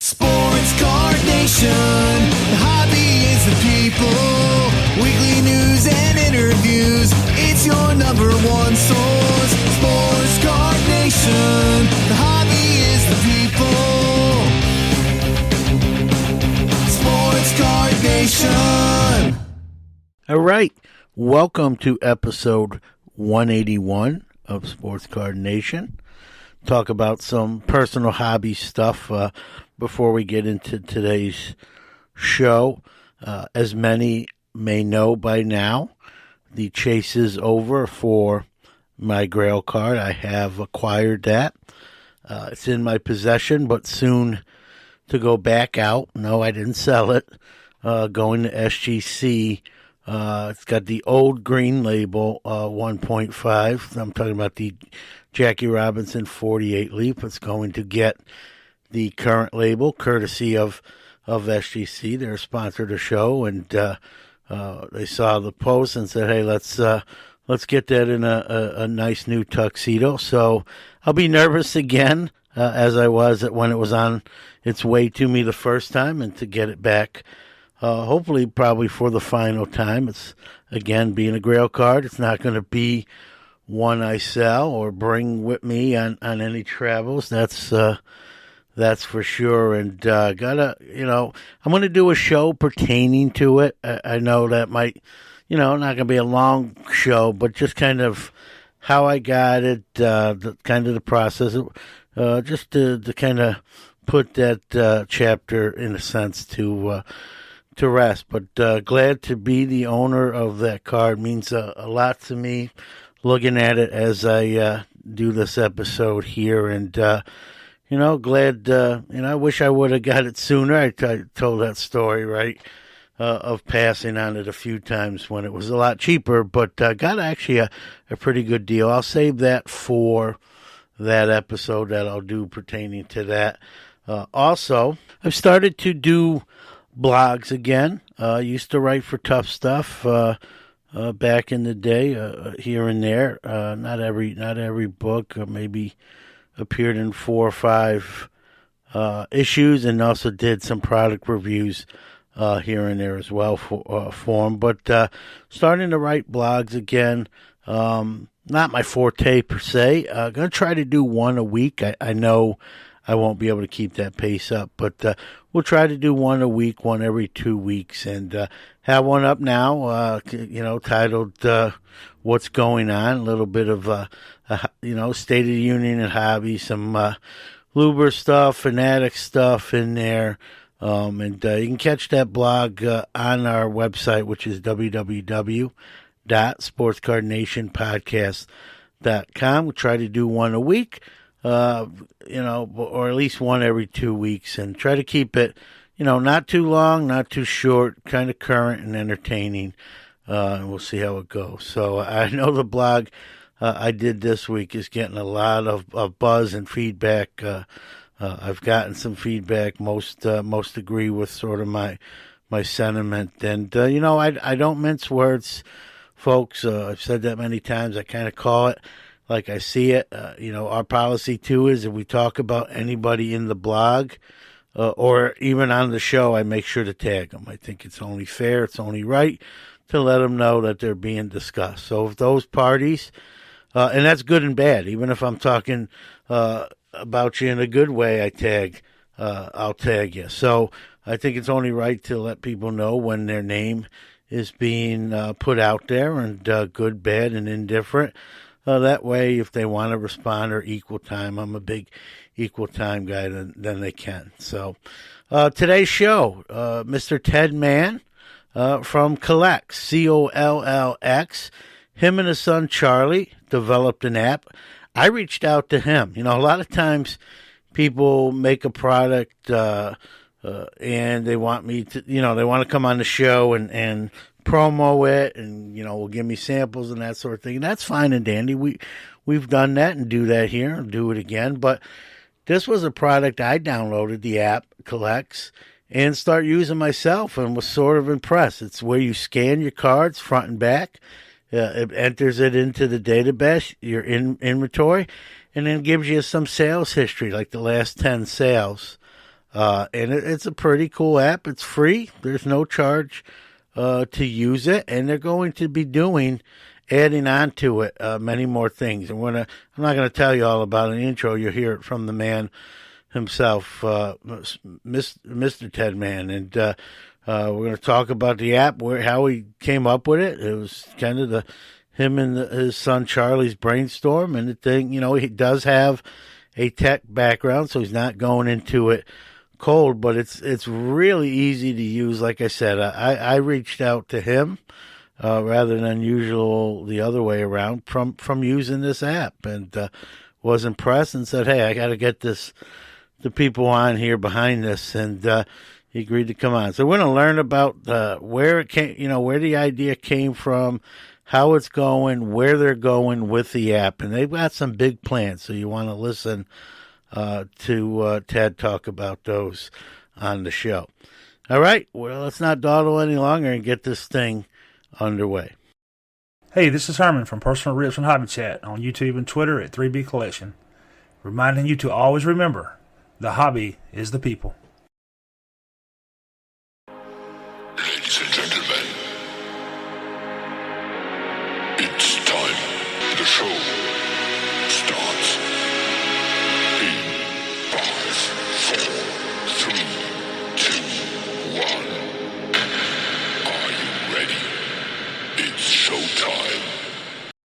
Sports Card Nation, the hobby is the people. Weekly news and interviews, it's your number one source. Sports Card Nation, the hobby is the people. Sports Card Nation. All right, welcome to episode 181 of Sports Card Nation. Talk about some personal hobby stuff before we get into today's show. As many may know by now, the chase is over for my Grail card. I have acquired that. It's in my possession, but soon to go back out. No, I didn't sell it. Going to SGC. It's got the old green label, 1.5. I'm talking about the Jackie Robinson 48 Leap. It's going to get the current label, courtesy of SGC. They're a sponsor of the show, and they saw the post and said, "Hey, let's get that in a nice new tuxedo." So I'll be nervous again, as I was when it was on its way to me the first time, and to get it back. Hopefully, probably for the final time. It's, again, being a Grail card. It's not going to be one I sell or bring with me on any travels. That's for sure. And I'm going to do a show pertaining to it. I know that might, not going to be a long show, but just kind of how I got it, the process, just to kind of put that chapter, in a sense, to rest. But glad to be the owner of that card. Means a lot to me, looking at it as I do this episode here. And glad, I wish I would have got it sooner. I told that story, right, of passing on it a few times when it was a lot cheaper, but got actually a pretty good deal. I'll save that for that episode that I'll do pertaining to that. Also, I've started to do blogs again. Used to write for Tough Stuff back in the day, here and there. Not every book, maybe appeared in 4 or 5 issues, and also did some product reviews here and there as well for them. But starting to write blogs again. Not my forte per se. Going to try to do one a week. I know I won't be able to keep that pace up, but we'll try to do one a week, one every 2 weeks, and have one up now, titled What's Going On, a little bit of, State of the Union and hobby, some Luber stuff, Fanatic stuff in there, and you can catch that blog on our website, which is www.sportscardnationpodcast.com. We'll try to do one a week. Or at least one every 2 weeks, and try to keep it, not too long, not too short, kind of current and entertaining, and we'll see how it goes. So I know the blog I did this week is getting a lot of buzz and feedback. I've gotten some feedback. Most agree with sort of my sentiment, and I don't mince words, folks. I've said that many times. I kind of call it like I see it. Our policy too is if we talk about anybody in the blog or even on the show, I make sure to tag them. I think it's only fair, it's only right to let them know that they're being discussed. So if those parties, and that's good and bad, even if I'm talking about you in a good way, I'll tag you. So I think it's only right to let people know when their name is being put out there, and good, bad, and indifferent. That way, if they want to respond or equal time, I'm a big equal time guy, then they can. So today's show, Mr. Ted Mann from CollX, CollX, him and his son Charlie developed an app. I reached out to him. A lot of times people make a product and they want me to, they want to come on the show and promo it, and will give me samples and that sort of thing. And that's fine and dandy. We've done that and do that here and do it again. But this was a product I downloaded, the app CollX, and start using myself, and was sort of impressed. It's where you scan your cards front and back. It enters it into the database, your inventory, and then gives you some sales history, like the last 10 sales And it's a pretty cool app. It's free. There's no charge to use it, and they're going to be adding on to it many more things. And I'm not going to tell you all about an intro. You'll hear it from the man himself, Mr. Ted Mann, and we're going to talk about the app, how he came up with it. It was kind of him and his son Charlie's brainstorm, and the thing, he does have a tech background, so he's not going into it cold, but it's really easy to use. Like I said, I reached out to him rather than usual the other way around from using this app, and was impressed and said, hey, I got to get the people on here behind this, and he agreed to come on. So we're going to learn about where it came, where the idea came from, how it's going, where they're going with the app, and they've got some big plans, so you want to listen to Ted talk about those on the show. All right, well, let's not dawdle any longer and get this thing underway. Hey, this is Herman from Personal Rips and Hobby Chat on YouTube and Twitter at 3B Collection, reminding you to always remember, the hobby is the people. Ladies and gentlemen, it's time. The show starts in 5, 4, 3, 2, 1. Are you ready? It's showtime.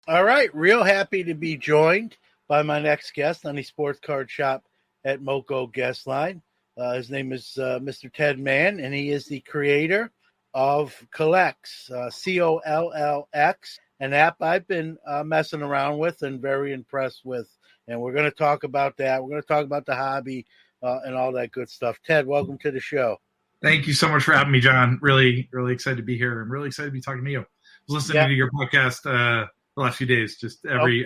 All right, real happy to be joined by my next guest on the Sports Card Shop at Moco guest line. His name is Mr. Ted Mann, and he is the creator of CollX, CollX, an app I've been messing around with and very impressed with. And we're going to talk about that. We're going to talk about the hobby and all that good stuff. Ted, welcome to the show. Thank you so much for having me, John. Really, really excited to be here. I'm really excited to be talking to you. I was listening to your podcast the last few days, just every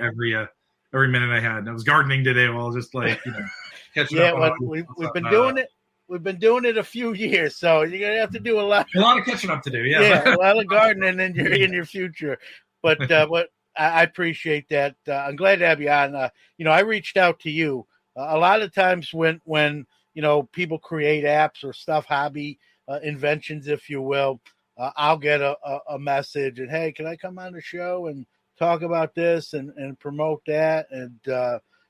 minute I had. And I was gardening today while just catching up. Well, we've been doing it. We've been doing it a few years, so you're gonna have to do a lot of catching up to do. Yeah, a lot of gardening in your future. But I appreciate that. I'm glad to have you on. I reached out to you a lot of times when people create apps or stuff, hobby inventions, if you will. I'll get a message and, hey, can I come on the show and talk about this and promote that? And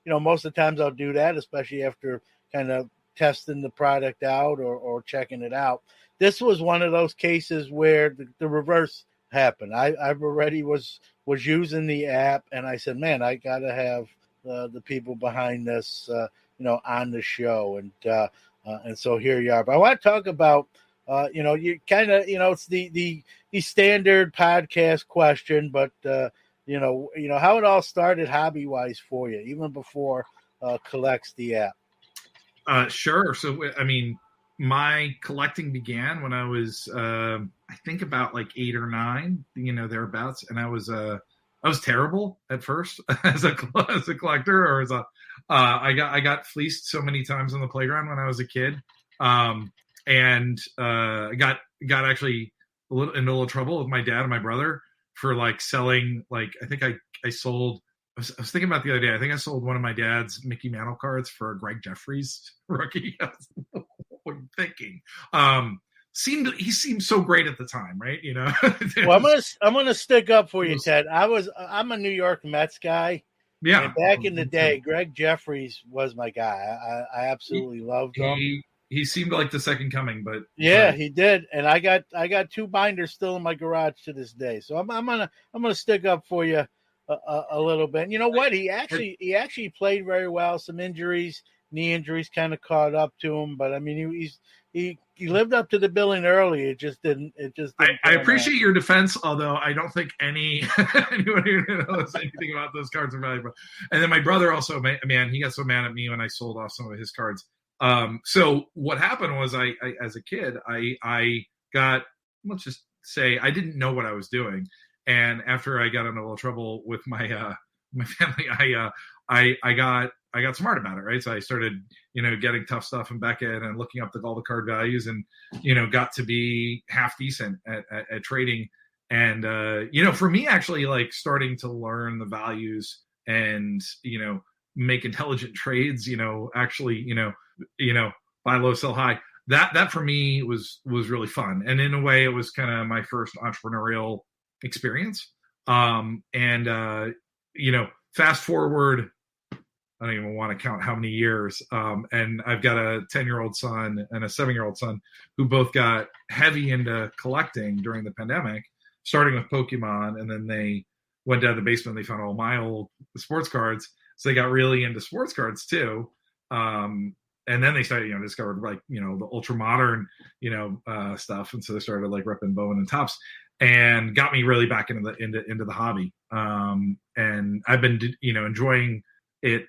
most of the times I'll do that, especially after kind of testing the product out or checking it out. This was one of those cases where the reverse happened. I already was using the app, and I said, man, I got to have the people behind this, on the show. And so here you are. But I want to talk about, you kind of, it's the standard podcast question, but, how it all started hobby-wise for you, even before CollX, the app. Sure. So, my collecting began when I was, I think about like 8 or 9, thereabouts. And I was terrible at first as a collector, or I got fleeced so many times on the playground when I was a kid. And got actually in a little trouble with my dad and my brother for selling, I think I sold, I was thinking about the other day, I think I sold one of my dad's Mickey Mantle cards for a Greg Jeffries rookie. What I'm thinking. He seemed so great at the time, right? Well, I'm gonna stick up for you, Ted. I'm a New York Mets guy. Yeah. And back in the day, Greg Jeffries was my guy. I absolutely loved him. He seemed like the second coming, but he did. And I got 2 binders still in my garage to this day. So I'm gonna stick up for you a little bit. And you know what? He actually played very well. Some injuries, knee injuries, kind of caught up to him. But he lived up to the billing early. It just didn't. I appreciate your defense, although I don't think anybody who knows anything about those cards are valuable. And then my brother also, man, he got so mad at me when I sold off some of his cards. So what happened was I as a kid, I got, let's just say, I didn't know what I was doing. And after I got into a little trouble with my family, I got smart about it, right? So I started, getting Tough Stuff and Beckett and looking up all the card values, and got to be half decent at trading. And for me, actually, starting to learn the values and make intelligent trades, actually, buy low, sell high. That for me was really fun, and in a way, it was kind of my first entrepreneurial experience. Fast forward, I don't even want to count how many years. And I've got a 10-year-old son and a 7-year-old son who both got heavy into collecting during the pandemic, starting with Pokemon, and then they went down to the basement and they found all my old sports cards. So they got really into sports cards too. And then they started, discovered the ultra modern, stuff. And so they started like repping Bowen and Tops, and got me really back into the hobby. And I've been, enjoying it,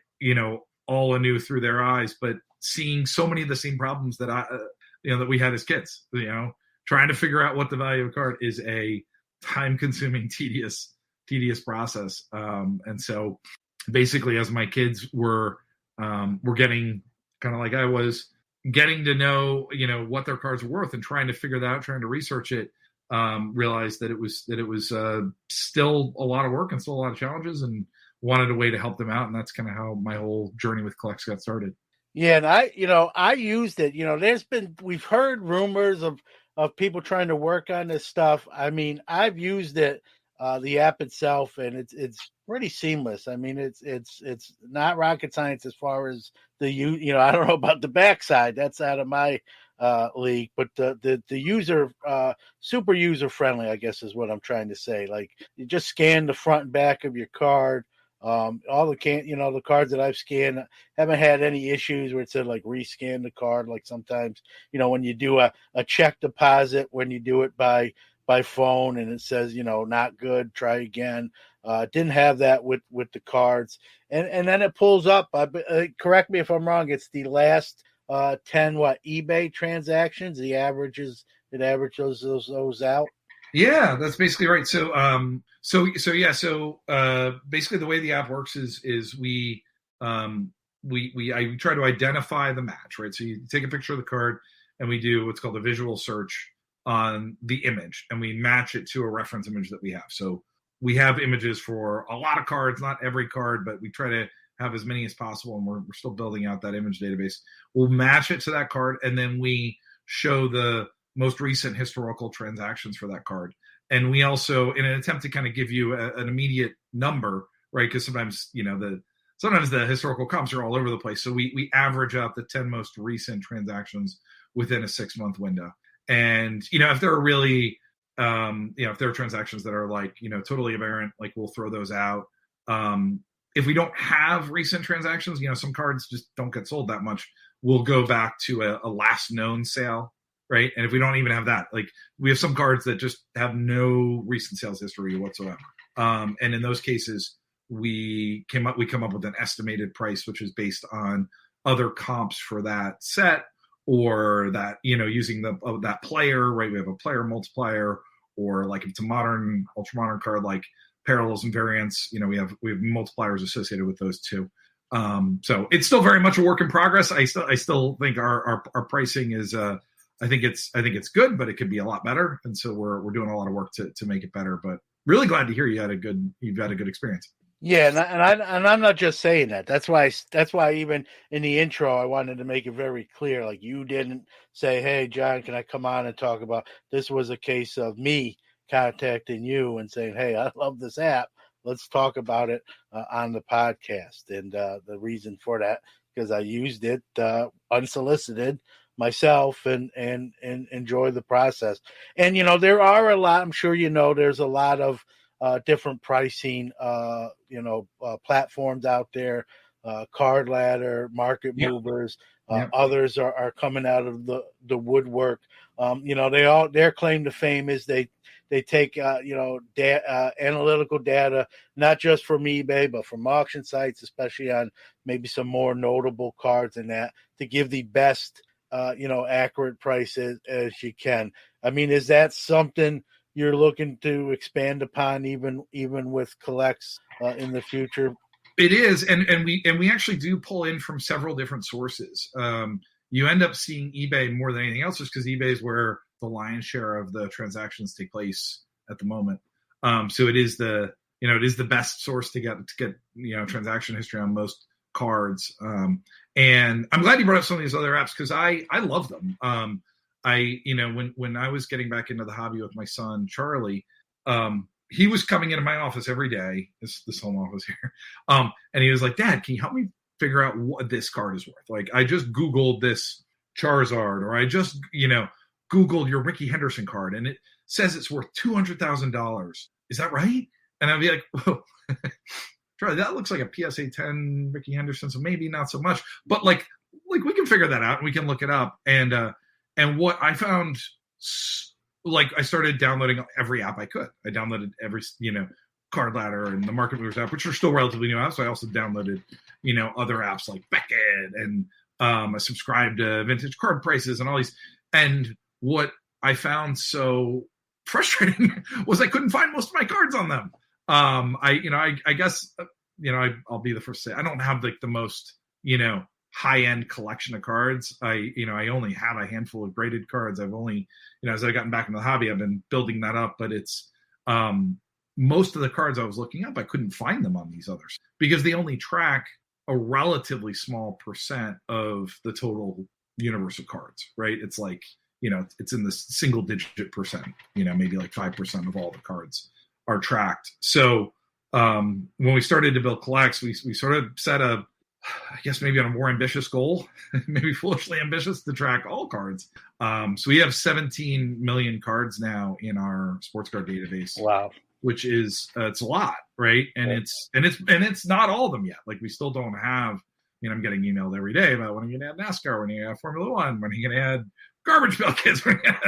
all anew through their eyes, but seeing so many of the same problems that that we had as kids, trying to figure out what the value of a card is a time consuming, tedious process. And so basically as my kids were getting kind of like I was getting to know, what their cards were worth and trying to figure that out, trying to research it, realized that it was still a lot of work and still a lot of challenges, and wanted a way to help them out. And that's kind of how my whole journey with CollX got started. Yeah. And I used it, we've heard rumors of people trying to work on this stuff. I mean, I've used it, the app itself, and it's pretty seamless. I mean, it's not rocket science as far as I don't know about the backside. That's out of my league, but the user, super user friendly, I guess is what I'm trying to say. Like, you just scan the front and back of your card. All the cards that I've scanned, haven't had any issues where it said like rescan the card. Like sometimes, when you do a check deposit, when you do it by phone and it says, not good, try again. Didn't have that with the cards. And then it pulls up, correct me if I'm wrong, it's the last 10 eBay transactions. It averages those out. Yeah, that's basically right. So basically the way the app works is we try to identify the match, right? So you take a picture of the card and we do what's called a visual search on the image, and we match it to a reference image that we have. So we have images for a lot of cards, not every card, but we try to have as many as possible, and we're still building out that image database. We'll match it to that card, and then we show the most recent historical transactions for that card. And we also, in an attempt to kind of give you an immediate number, right? Because sometimes, sometimes the historical comps are all over the place. So we average out the 10 most recent transactions within a 6-month window. And, if there are really, if there are transactions that are like, totally aberrant, like we'll throw those out. If we don't have recent transactions, some cards just don't get sold that much. We'll go back to a last known sale, right? And if we don't even have that, like we have some cards that just have no recent sales history whatsoever. And in those cases, we come up with an estimated price, which is based on other comps for that set, or that, using that player, right? We have a player multiplier, or like if it's a modern, ultra modern card, like parallels and variants, we have multipliers associated with those too. So it's still very much a work in progress. I still think our pricing is, I think it's good, but it could be a lot better. And so we're doing a lot of work to make it better, but really glad to hear you've had a good experience. Yeah. And I'm not just saying that. That's why even in the intro, I wanted to make it very clear. Like, you didn't say, "Hey, John, can I come on and talk about this?" Was a case of me contacting you and saying, "Hey, I love this app. Let's talk about it on the podcast." And the reason for that, because I used it unsolicited myself and enjoy the process. And, there are a lot, I'm sure there's a lot of different pricing, platforms out there, Card Ladder, Market Movers, others are coming out of the woodwork. Their claim to fame is they take, analytical data, not just from eBay, but from auction sites, especially on maybe some more notable cards and that, to give the best, accurate prices as you can. I mean, is that something you're looking to expand upon even with CollX in the future? It is, and we actually do pull in from several different sources. You end up seeing eBay more than anything else, just because eBay is where the lion's share of the transactions take place at the moment. So it is the best source to get transaction history on most cards. And I'm glad you brought up some of these other apps because I love them. When I was getting back into the hobby with my son, Charlie, he was coming into my office every day, this home office here. And he was like, Dad, can you help me figure out what this card is worth? Like, I just Googled this Charizard, or I just, Googled your Ricky Henderson card, and it says it's worth $200,000. Is that right? And I'd be like, whoa, Charlie, that looks like a PSA 10 Ricky Henderson, so maybe not so much. But like we can figure that out and we can look it up. And what I found, like, I started downloading every app I could. I downloaded every, Card Ladder and the Market Movers app, which are still relatively new apps. So I also downloaded, other apps like Beckett, and I subscribed to Vintage Card Prices and all these. And what I found so frustrating was I couldn't find most of my cards on them. I guess, I'll be the first to say I don't have like the most, high-end collection of cards. I only have a handful of graded cards. I've only, as I've gotten back into the hobby, I've been building that up, but it's, most of the cards I was looking up, I couldn't find them on these others because they only track a relatively small percent of the total universe of cards, right? It's like, it's in the single digit percent, maybe like 5% of all the cards are tracked. So when we started to build CollX, we sort of set I guess maybe on a more ambitious goal, maybe foolishly ambitious, to track all cards. So we have 17 million cards now in our sports card database. Wow. Which is it's a lot, right? And it's not all of them yet. Like, we still don't have, I'm getting emailed every day about when are you gonna add NASCAR, when are you gonna add Formula One, when are you gonna add Garbage Pail Kids, when are you gonna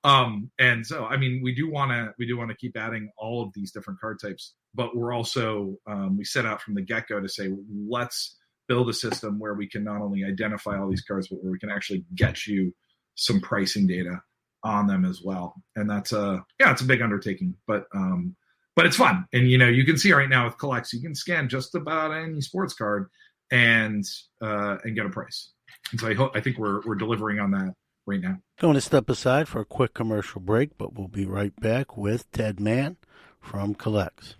add, and so I mean we do want to keep adding all of these different card types, but we're also we set out from the get-go to say, let's build a system where we can not only identify all these cards, but where we can actually get you some pricing data on them as well. And that's it's a big undertaking, but it's fun. And you can see right now with CollX, you can scan just about any sports card and get a price. And so I think we're delivering on that right now. Going to step aside for a quick commercial break, but we'll be right back with Ted Mann from CollX.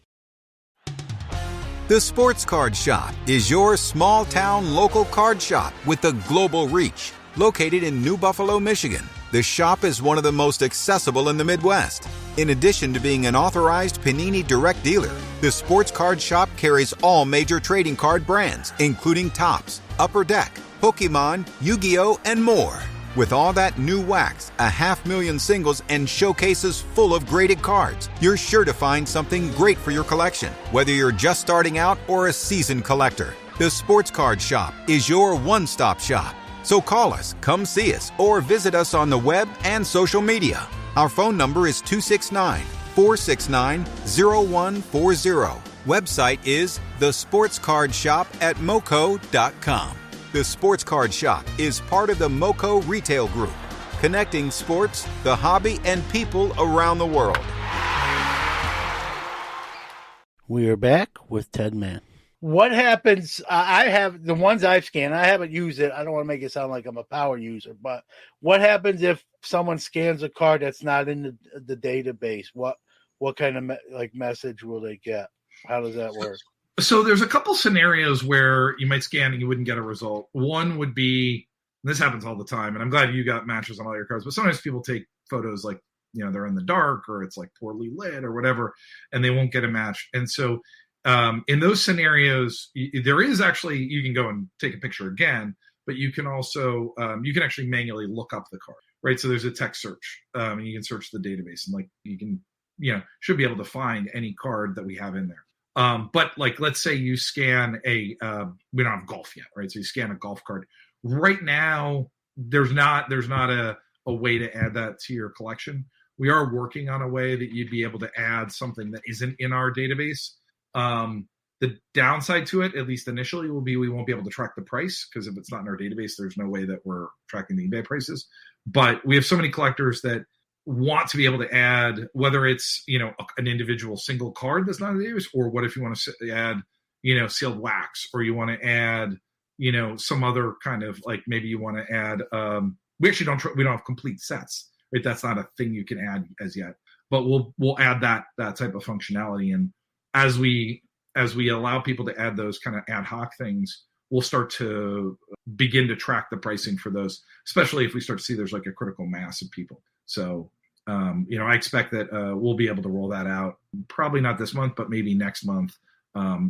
The Sports Card Shop is your small-town local card shop with a global reach. Located in New Buffalo, Michigan, the shop is one of the most accessible in the Midwest. In addition to being an authorized Panini direct dealer, the Sports Card Shop carries all major trading card brands, including Topps, Upper Deck, Pokemon, Yu-Gi-Oh!, and more. With all that new wax, 500,000 singles, and showcases full of graded cards, you're sure to find something great for your collection, whether you're just starting out or a seasoned collector. The Sports Card Shop is your one-stop shop. So call us, come see us, or visit us on the web and social media. Our phone number is 269-469-0140. Website is thesportscardshop@moco.com. The Sports Card Shop is part of the Moco Retail Group, connecting sports, the hobby, and people around the world. We are back with Ted Mann. What happens? I have the ones I've scanned. I haven't used it. I don't want to make it sound like I'm a power user, but what happens if someone scans a card that's not in the database? What kind of message will they get? How does that work? So there's a couple scenarios where you might scan and you wouldn't get a result. One would be, and this happens all the time, and I'm glad you got matches on all your cards, but sometimes people take photos like, they're in the dark or it's like poorly lit or whatever, and they won't get a match. And so in those scenarios, there is actually, you can go and take a picture again, but you can also, you can actually manually look up the card, right? So there's a text search, and you can search the database, and you can, should be able to find any card that we have in there. But let's say you scan we don't have golf yet, right? So you scan a golf card. Right now, there's not a way to add that to your collection. We are working on a way that you'd be able to add something that isn't in our database. The downside to it, at least initially, will be we won't be able to track the price, because if it's not in our database, there's no way that we're tracking the eBay prices. But we have so many collectors that want to be able to add, whether it's, an individual single card that's not in the database, or what if you want to add, sealed wax, or you want to add, some other kind of, maybe you want to add, we don't have complete sets, right? That's not a thing you can add as yet, but we'll add that type of functionality. And as we as we allow people to add those kind of ad hoc things, we'll start to begin to track the pricing for those, especially if we start to see there's like a critical mass of people. So, I expect that we'll be able to roll that out, probably not this month, but maybe next month,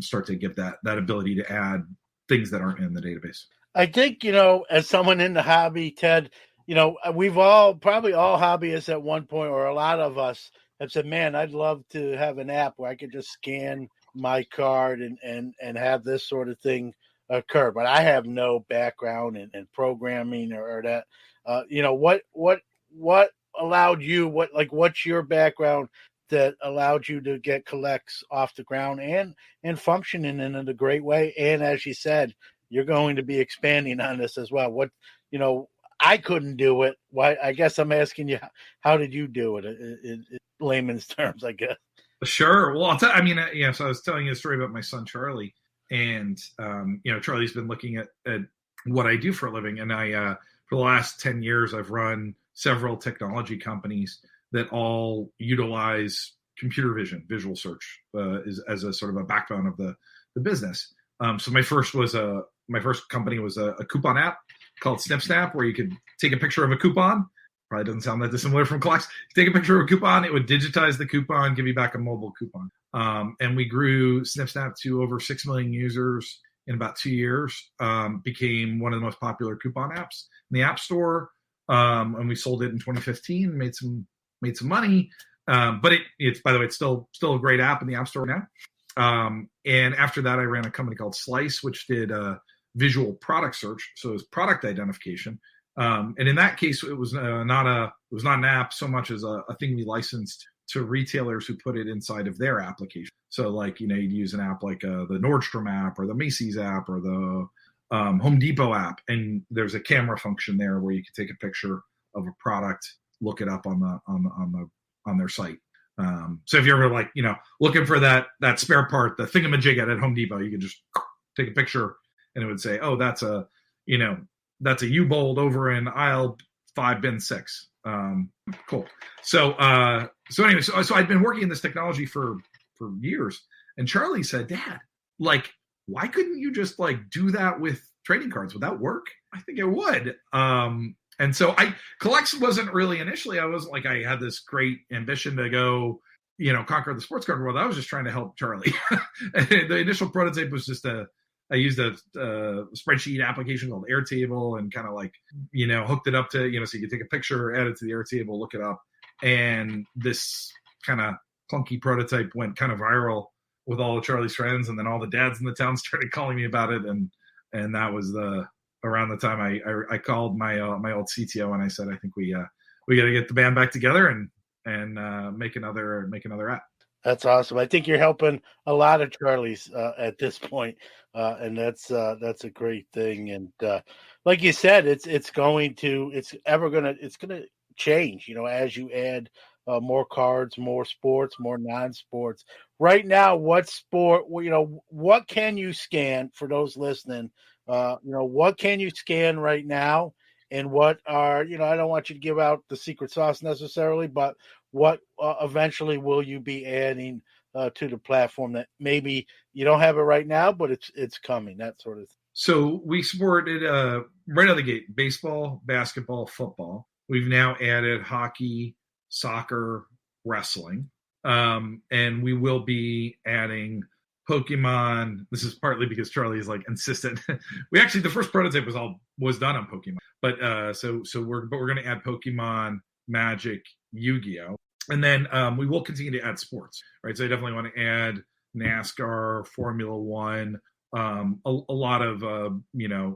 start to give that ability to add things that aren't in the database. I think, as someone in the hobby, Ted, we've probably all hobbyists at one point, or a lot of us have said, man, I'd love to have an app where I could just scan my card and have this sort of thing occur. But I have no background in programming or that. What allowed you? What's your background that allowed you to get CollX off the ground and functioning in a great way? And as you said, you're going to be expanding on this as well. I couldn't do it. Why? I guess I'm asking you, how did you do it in layman's terms, I guess? Sure. Well, so I was telling you a story about my son, Charlie, and, Charlie's been looking at what I do for a living. And for the last 10 years, I've run several technology companies that all utilize computer vision, visual search as a sort of a backbone of the business. So my first company was a coupon app called SnipSnap, where you could take a picture of a coupon. Probably doesn't sound that dissimilar from CollX. Take a picture of a coupon, it would digitize the coupon, give you back a mobile coupon. And we grew SnipSnap to over 6 million users in about 2 years. Became one of the most popular coupon apps in the App Store. And we sold it in 2015, made some money. But it's by the way, it's still a great app in the App Store now. And after that, I ran a company called Slice, which did visual product search, so it was product identification. And in that case, it was not an app so much as a thing we licensed to retailers who put it inside of their application. So you'd use an app like the Nordstrom app or the Macy's app or the Home Depot app, and there's a camera function there where you can take a picture of a product, look it up on their site. So if you're ever looking for that spare part, the thingamajig at Home Depot, you can just take a picture and it would say, oh, that's a U-Bolt over in aisle 5, bin 6. Cool. So anyway, so I'd been working in this technology for years, and Charlie said, Dad, why couldn't you just do that with trading cards? Would that work? I think it would. And so CollX wasn't really initially, I wasn't I had this great ambition to go, conquer the sports card world. I was just trying to help Charlie. The initial prototype was just I used a spreadsheet application called Airtable and kind of hooked it up to, so you could take a picture, add it to the Airtable, look it up. And this kind of clunky prototype went kind of viral with all of Charlie's friends. And then all the dads in the town started calling me about it. And that was around the time I called my old CTO and I said, I think we got to get the band back together and make another app. That's awesome. I think you're helping a lot of Charlies at this point, and that's a great thing. And like you said, it's going to change. As you add more cards, more sports, more non-sports. Right now, what sport? What can you scan for those listening? What can you scan right now? And what are, I don't want you to give out the secret sauce necessarily, but what eventually will you be adding to the platform that maybe you don't have it right now, but it's coming, that sort of thing? So we supported right out of the gate, baseball, basketball, football. We've now added hockey, soccer, wrestling. And we will be adding Pokemon. This is partly because Charlie is insistent. The first prototype was done on Pokemon, but we're going to add Pokemon, Magic, Yu-Gi-Oh, and then we will continue to add sports, right? So I definitely want to add NASCAR, Formula One, a lot of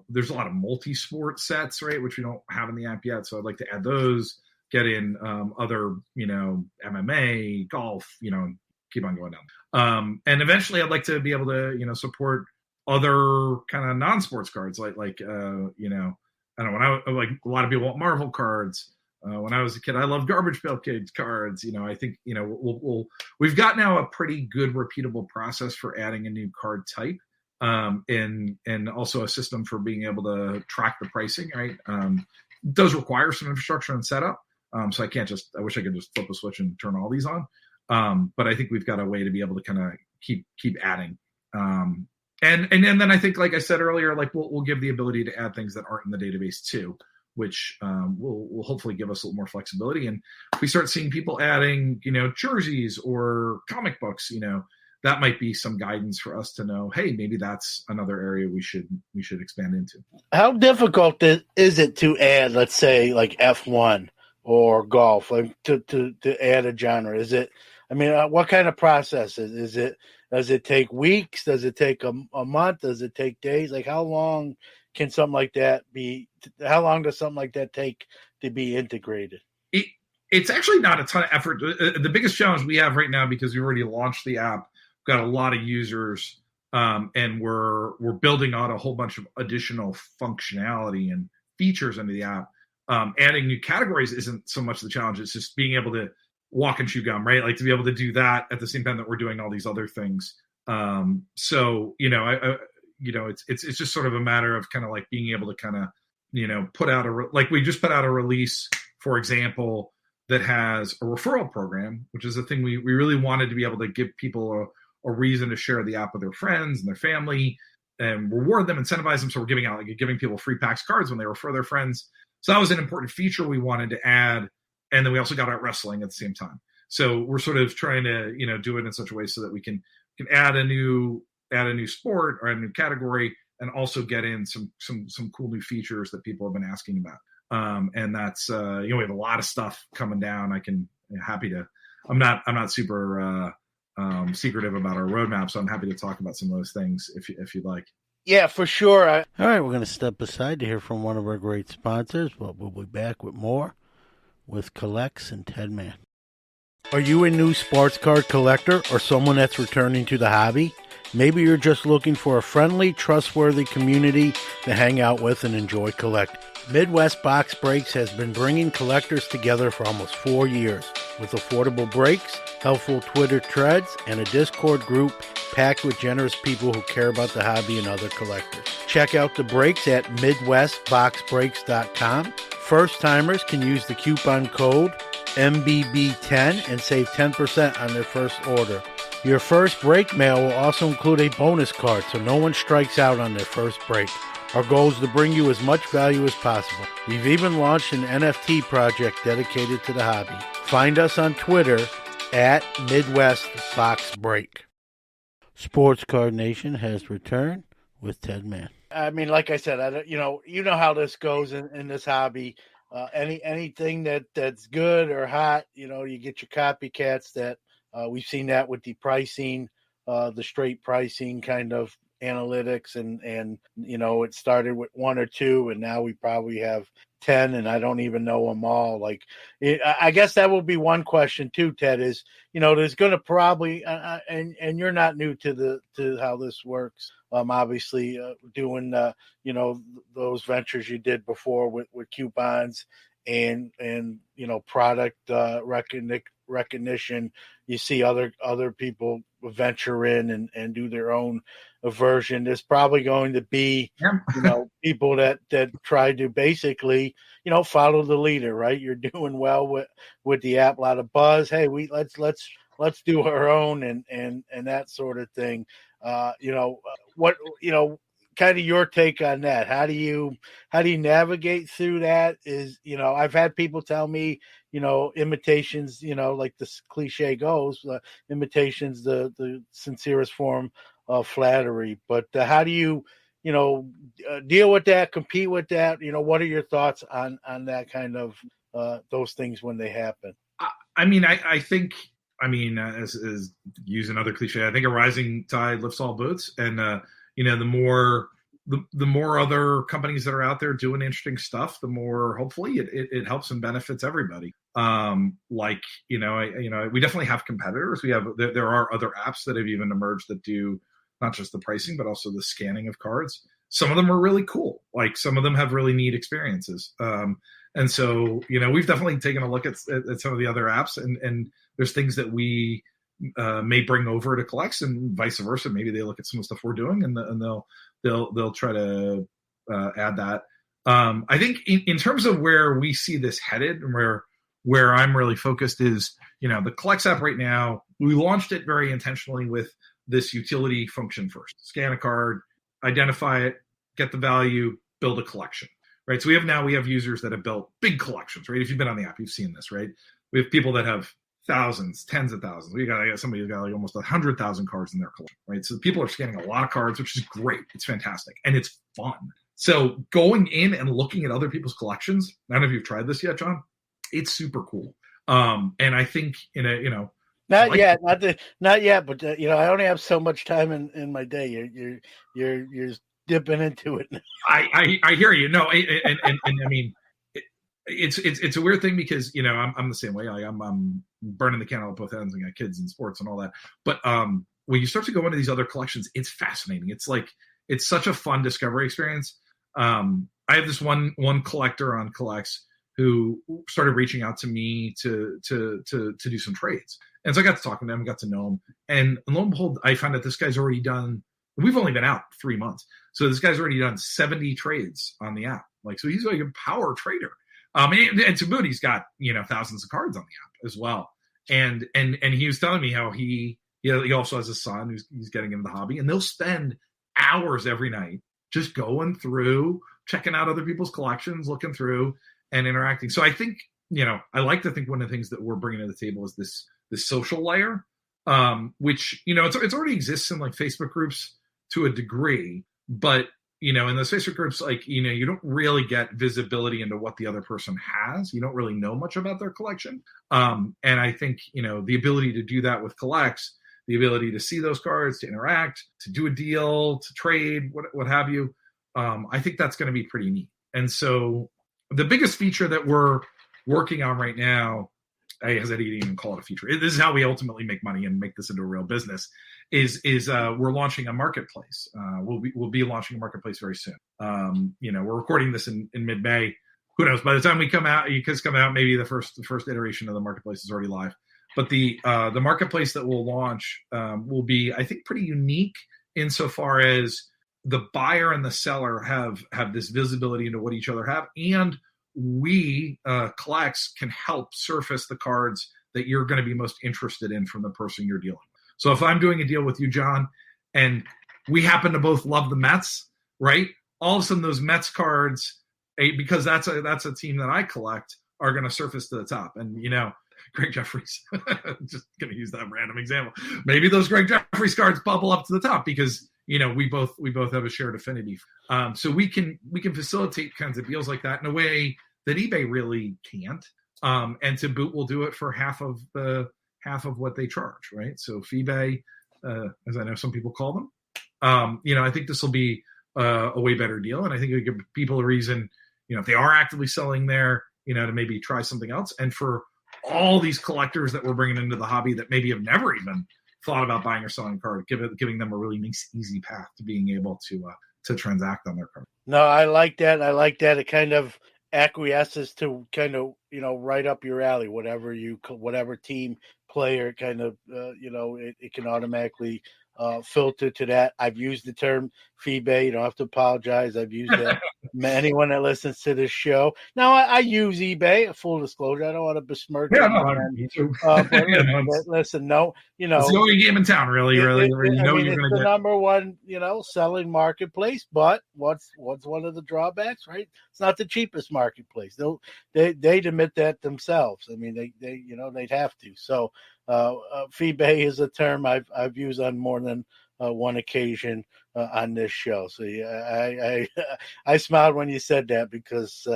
there's a lot of multi-sport sets, right, which we don't have in the app yet. So I'd like to add those, get in other MMA, golf, keep on going down. And eventually I'd like to be able to, support other kind of non-sports cards, I don't know, a lot of people want Marvel cards. When I was a kid, I loved Garbage Pail Kids cards. I think, we've got now a pretty good repeatable process for adding a new card type, and also a system for being able to track the pricing, right? It does require some infrastructure and setup. So I wish I could just flip a switch and turn all these on. But I think we've got a way to be able to kind of keep adding. And then I think, like I said earlier, like we'll give the ability to add things that aren't in the database too, which will hopefully give us a little more flexibility. And if we start seeing people adding, jerseys or comic books, that might be some guidance for us to know, hey, maybe that's another area we should expand into. How difficult is it to add, let's say, like F1 or golf, like to add a genre? Is it? I mean, what kind of process is it? Does it take weeks? Does it take a month? Does it take days? Like, how long can something like that be? How long does something like that take to be integrated? It's actually not a ton of effort. The biggest challenge we have right now, because we already launched the app, we've got a lot of users, and we're building out a whole bunch of additional functionality and features into the app. Adding new categories isn't so much the challenge. It's just being able to walk and chew gum, right? Like to be able to do that at the same time that we're doing all these other things. So, it's just sort of a matter of kind of like being able to kind of, put out we just put out a release, for example, that has a referral program, which is a thing we really wanted to be able to give people a reason to share the app with their friends and their family and reward them, incentivize them. So we're giving people free PAX cards when they refer their friends. So that was an important feature we wanted to add. And then we also got out wrestling at the same time. So we're sort of trying to, do it in such a way so that we can add a new sport or a new category and also get in some cool new features that people have been asking about. And that's, we have a lot of stuff coming down. I'm not super secretive about our roadmap, so I'm happy to talk about some of those things if you'd like. Yeah, for sure. All right, we're going to step aside to hear from one of our great sponsors, but we'll be back with more with CollX and Ted Mann. Are you a new sports card collector or someone that's returning to the hobby? Maybe you're just looking for a friendly, trustworthy community to hang out with and enjoy collecting. Midwest Box Breaks has been bringing collectors together for almost 4 years with affordable breaks, helpful Twitter threads, and a Discord group packed with generous people who care about the hobby and other collectors. Check out the breaks at MidwestBoxBreaks.com. First-timers can use the coupon code MBB10 and save 10% on their first order. Your first break mail will also include a bonus card, so no one strikes out on their first break. Our goal is to bring you as much value as possible. We've even launched an NFT project dedicated to the hobby. Find us on Twitter at MidwestBoxBreak. Sports Card Nation has returned with Ted Mann. I mean, like I said, you know how this goes in this hobby. Anything that's good or hot, you get your copycats that we've seen that with the pricing, the straight pricing kind of analytics, and it started with 1 or 2, and now we probably have 10, and I don't even know them all. I guess that will be one question too, Ted, is there's going to probably and you're not new to how this works. Obviously doing those ventures you did before with coupons and product recognition. You see other people venture in and do their own version. There's probably going to be people that try to basically follow the leader, right? You're doing well with the app, a lot of buzz. Hey, let's do our own and that sort of thing. What kind of your take on that? How do you navigate through that? Is I've had people tell me imitations, like this cliche goes, imitations the sincerest form of flattery. But how do you deal with that, compete with that? What are your thoughts on that kind of those things when they happen? I think as use another cliche, I think a rising tide lifts all boats, and the more other companies that are out there doing interesting stuff, the more hopefully it helps and benefits everybody. We definitely have competitors. There are other apps that have even emerged that do not just the pricing but also the scanning of cards. Some of them are really cool. Like some of them have really neat experiences. And so we've definitely taken a look at some of the other apps, and there's things that we may bring over to CollX, and vice versa. Maybe they look at some of the stuff we're doing, and they'll try to add that. I think in terms of where we see this headed, and where I'm really focused is, the CollX app right now. We launched it very intentionally with this utility function first. Scan a card, identify it, get the value, build a collection, right? So we have users that have built big collections, right? If you've been on the app, you've seen this, right? We have people that have thousands, tens of thousands. We got somebody who's got like almost 100,000 cards in their collection, right? So people are scanning a lot of cards, which is great. It's fantastic. And it's fun. So going in and looking at other people's collections, I don't know if you've tried this yet, John. It's super cool. And I think not yet, but I only have so much time in my day. You're dipping into it. I hear you. No, and I mean, it's a weird thing because I'm the same way. I'm burning the candle at both ends. I got kids and sports and all that. But when you start to go into these other collections, it's fascinating. It's such a fun discovery experience. I have this one collector on CollX who started reaching out to me to do some trades. And so I got to talk to him, got to know him. And lo and behold, I found that this guy's already done, we've only been out 3 months. So this guy's already done 70 trades on the app. So he's like a power trader. And to boot, he's got, thousands of cards on the app as well. And he was telling me how he also has a son who's getting into the hobby, and they'll spend hours every night just going through, checking out other people's collections, looking through and interacting. So I think, I like to think one of the things that we're bringing to the table is this social layer, which, it already exists in like Facebook groups to a degree, but in those Facebook groups, you don't really get visibility into what the other person has. You don't really know much about their collection. And I think, the ability to do that with CollX, the ability to see those cards, to interact, to do a deal, to trade, what have you, I think that's going to be pretty neat. And so the biggest feature that we're working on right now, I didn't even call it a feature. This is how we ultimately make money and make this into a real business. Is we're launching a marketplace. We'll be launching a marketplace very soon. We're recording this in mid-May. Who knows? By the time we come out, maybe the first iteration of the marketplace is already live. But the marketplace that we'll launch will be, I think, pretty unique insofar as the buyer and the seller have this visibility into what each other have, and we, CollX, can help surface the cards that you're going to be most interested in from the person you're dealing with. So if I'm doing a deal with you, John, and we happen to both love the Mets, right? All of a sudden those Mets cards, because that's a team that I collect, are going to surface to the top. And, Greg Jeffries, just going to use that random example. Maybe those Greg Jeffries cards bubble up to the top because, we both have a shared affinity. So we can facilitate kinds of deals like that in a way that eBay really can't. And to boot, we'll do it for half of what they charge, right? So eBay, as I know some people call them, I think this will be a way better deal. And I think it'll give people a reason, if they are actively selling there, to maybe try something else. And for all these collectors that we're bringing into the hobby that maybe have never even thought about buying or selling a card, giving them a really nice, easy path to being able to transact on their card. No, I like that. It kind of acquiesces to kind of, right up your alley, whatever team player kind of, it can automatically filter to that. I've used the term FeeBay. You don't have to apologize. I've used that. Anyone that listens to this show. Now, I use eBay. Full disclosure, I don't want to besmirch it. Me too. Listen, no, it's the only game in town, really. You're going to get the number one, selling marketplace. But what's one of the drawbacks, right? It's not the cheapest marketplace. They'd admit that themselves. I mean, they'd have to. So, FeeBay is a term I've used on more than one occasion on this show. So yeah, I smiled when you said that because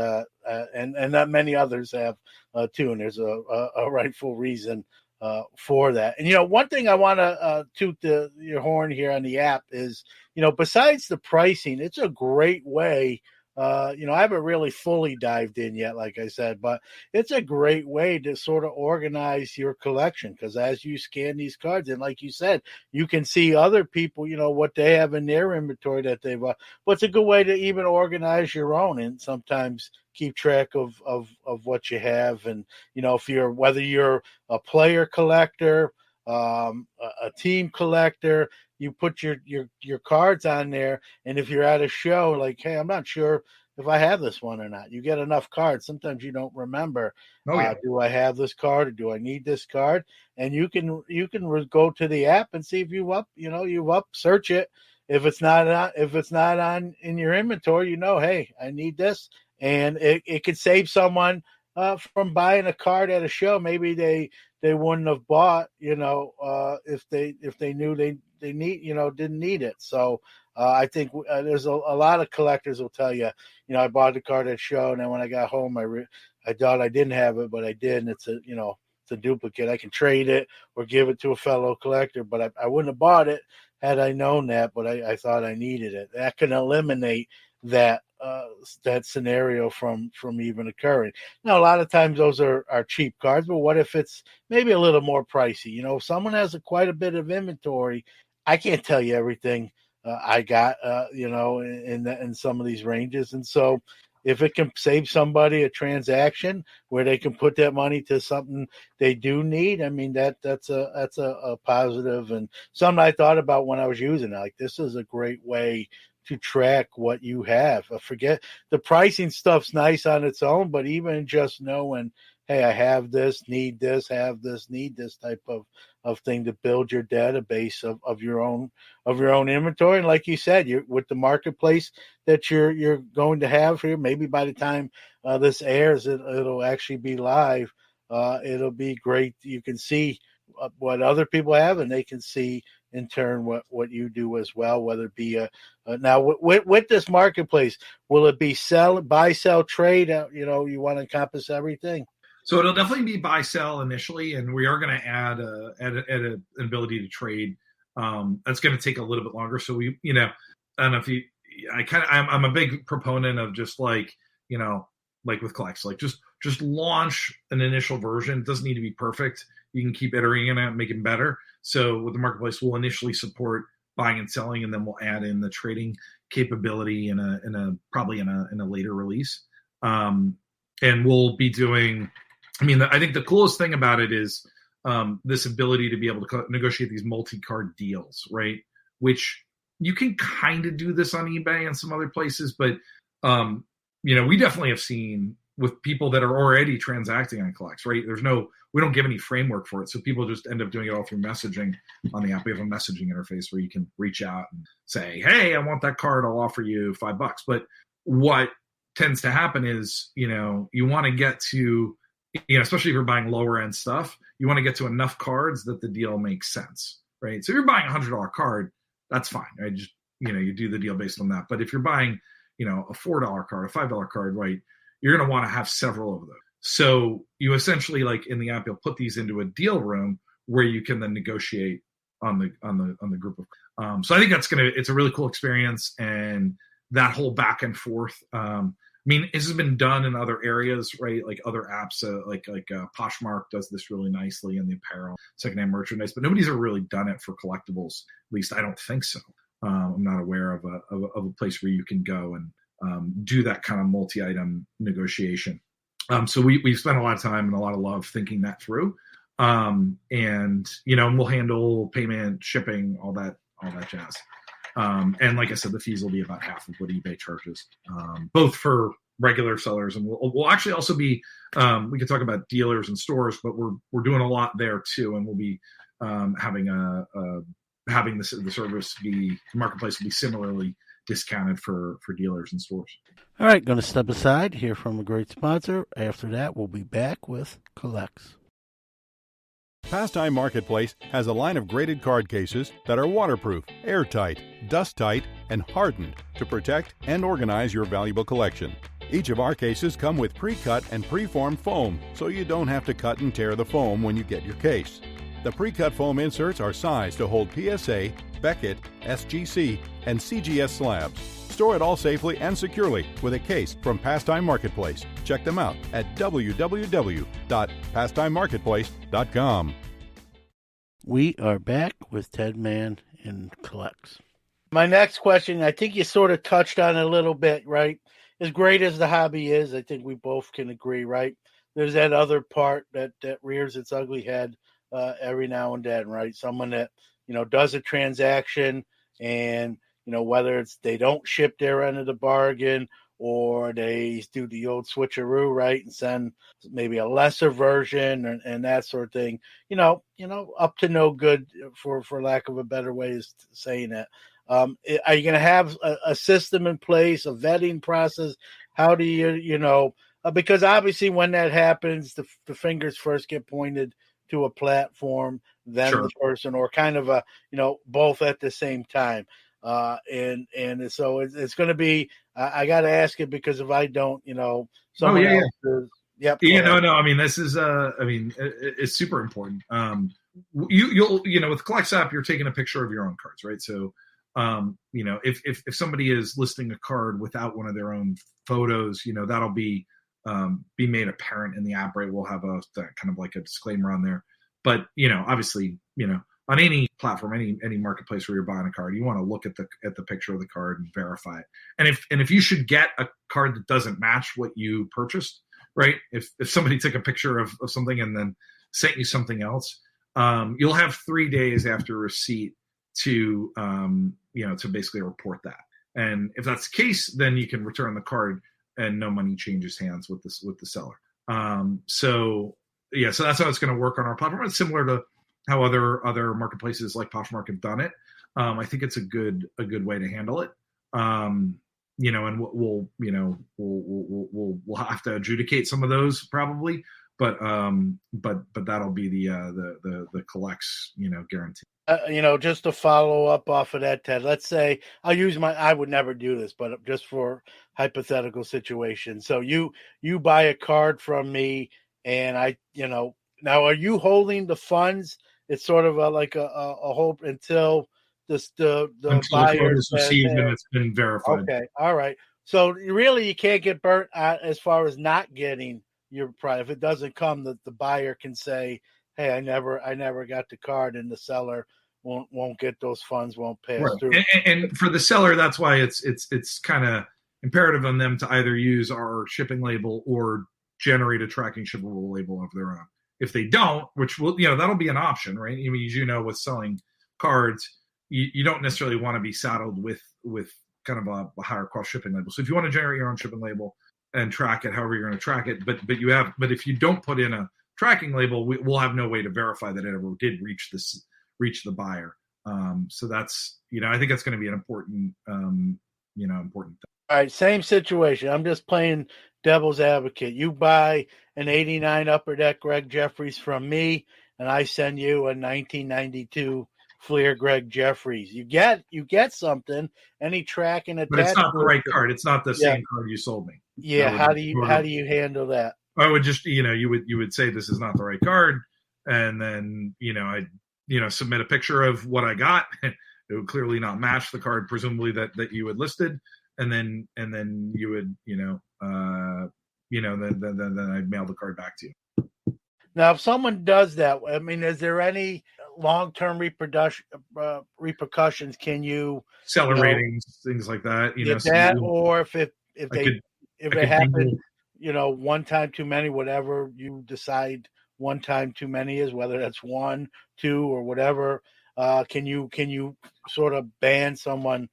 and not many others have too, and there's a rightful reason for that. And one thing I want to toot your horn here on the app is besides the pricing, it's a great way. I haven't really fully dived in yet, like I said, but it's a great way to sort of organize your collection because as you scan these cards, and like you said, you can see other people, what they have in their inventory that they've but it's a good way to even organize your own and sometimes keep track of what you have. And, whether you're a player collector, a team collector, you put your cards on there, and if you're at a show, like, hey, I'm not sure, if I have this one or not. You get enough cards. Sometimes you don't remember. Oh yeah. Do I have this card or do I need this card? And you can go to the app and see if search it. If it's not on in your inventory, hey, I need this, and it could save someone from buying a card at a show. Maybe they wouldn't have bought, if they knew they need, didn't need it. So I think there's a lot of collectors will tell you, I bought the card at show, and then when I got home, I thought I didn't have it, but I did, and it's a duplicate. I can trade it or give it to a fellow collector, but I wouldn't have bought it had I known that, but I thought I needed it. That can eliminate that scenario from even occurring. Now, a lot of times those are cheap cards, but what if it's maybe a little more pricey? If someone has quite a bit of inventory, I can't tell you everything I got, in some of these ranges. And so if it can save somebody a transaction where they can put that money to something they do need, I mean, that's a positive, and something I thought about when I was using it. Like, this is a great way to track what you have. Forget the pricing stuff's nice on its own, but even just knowing, hey, I have this, need this, have this, need this type of thing to build your database of your own inventory. And like you said, with the marketplace that you're going to have here, maybe by the time this airs, it'll actually be live. It'll be great. You can see what other people have, and they can see in turn what you do as well, whether it be now with this marketplace, will it be buy, sell, trade? You want to encompass everything. So it'll definitely be buy sell initially, and we are going to add an ability to trade. That's going to take a little bit longer. So we, I don't know if I'm a big proponent of just like with CollX, like just launch an initial version. It doesn't need to be perfect. You can keep iterating it, making better. So with the marketplace, we'll initially support buying and selling, and then we'll add in the trading capability probably in a later release. And we'll be doing. I think the coolest thing about it is this ability to be able to negotiate these multi-card deals, right? Which you can kind of do this on eBay and some other places, but we definitely have seen with people that are already transacting on CollX, right? We don't give any framework for it, so people just end up doing it all through messaging on the app. We have a messaging interface where you can reach out and say, "Hey, I want that card. I'll offer you $5." But what tends to happen is, you want to get to especially if you're buying lower end stuff, you want to get to enough cards that the deal makes sense, right? So if you're buying a $100 card, that's fine. Right? Just, you do the deal based on that. But if you're buying, a $4 card, a $5 card, right, you're going to want to have several of those. So you essentially, like in the app, you'll put these into a deal room where you can then negotiate on the group of. So I think it's a really cool experience, and that whole back and forth. This has been done in other areas, right? Like other apps, like Poshmark does this really nicely in the apparel, secondhand merchandise, but nobody's ever really done it for collectibles. At least I don't think so. I'm not aware of a place where you can go and do that kind of multi-item negotiation. So we've spent a lot of time and a lot of love thinking that through. And we'll handle payment, shipping, all that jazz. And like I said, the fees will be about half of what eBay charges, both for regular sellers, and we'll actually also be. We could talk about dealers and stores, but we're doing a lot there too, and we'll be having the service the marketplace will be similarly discounted for dealers and stores. All right, going to step aside, hear from a great sponsor. After that, we'll be back with CollX. Pastime Marketplace has a line of graded card cases that are waterproof, airtight, dust-tight, and hardened to protect and organize your valuable collection. Each of our cases come with pre-cut and pre-formed foam, so you don't have to cut and tear the foam when you get your case. The pre-cut foam inserts are sized to hold PSA, Beckett, SGC, and CGS slabs. Store it all safely and securely with a case from Pastime Marketplace. Check them out at www.pastimemarketplace.com. We are back with Ted Mann and CollX. My next question, I think you sort of touched on it a little bit, right? As great as the hobby is, I think we both can agree, right? There's that other part that rears its ugly head every now and then, right? Someone that, does a transaction and, whether it's they don't ship their end of the bargain or they do the old switcheroo, right, and send maybe a lesser version and that sort of thing. Up to no good, for lack of a better way of saying it. Are you going to have a system in place, a vetting process? How do because obviously when that happens, the fingers first get pointed to a platform, then Sure. the person, or kind of both at the same time. And so it's going to be, I got to ask it, because if I don't, someone yeah. else is. Yep. Yeah, no. I mean, this is it's super important. You'll with the CollX app, you're taking a picture of your own cards, right? So, if somebody is listing a card without one of their own photos, that'll be made apparent in the app, right? We'll have that kind of like a disclaimer on there. But obviously, on any platform, any marketplace where you're buying a card, you want to look at the picture of the card and verify it. And if you should get a card that doesn't match what you purchased, right? If somebody took a picture of something and then sent you something else, you'll have 3 days after receipt to to basically report that. And if that's the case, then you can return the card and no money changes hands with the seller. So that's how it's going to work on our platform. It's similar to how other marketplaces like Poshmark have done it. I think it's a good way to handle it. And we'll have to adjudicate some of those probably, but that'll be the CollX guarantee. Just to follow up off of that, Ted, let's say I would never do this, but just for hypothetical situation. So you buy a card from me, and now are you holding the funds? It's sort of like a hope until the buyer is received and it's been verified. Okay, all right. So you can't get burnt out as far as not getting your price. If it doesn't come, the buyer can say, "Hey, I never got the card," and the seller won't get those funds, won't pass right. through. And for the seller, that's why it's kind of imperative on them to either use our shipping label or generate a tracking shippable label of their own. If they don't, which will that'll be an option, right? I mean, as with selling cards, you don't necessarily want to be saddled with kind of a higher cost shipping label. So if you want to generate your own shipping label and track it however you're going to track it, but if you don't put in a tracking label, we'll have no way to verify that it ever did reach the buyer. So that's I think that's going to be an important important thing. All right, same situation. I'm just playing devil's advocate. You buy an 89 Upper Deck Greg Jeffries from me, and I send you a 1992 Fleer Greg Jeffries. You get something. Any tracking attached? But it's not the right card. It's not the same card you sold me. Yeah. How do you handle that? I would just you would say this is not the right card, and then I submit a picture of what I got. It would clearly not match the card, presumably that you had listed, and then you would then I'd mail the card back to you. Now, if someone does that, I mean, is there any long-term repercussions? Can you seller ratings, things like that? Or if it happened, one time too many, whatever you decide one time too many is, whether that's 1, 2, or whatever. Can you sort of ban someone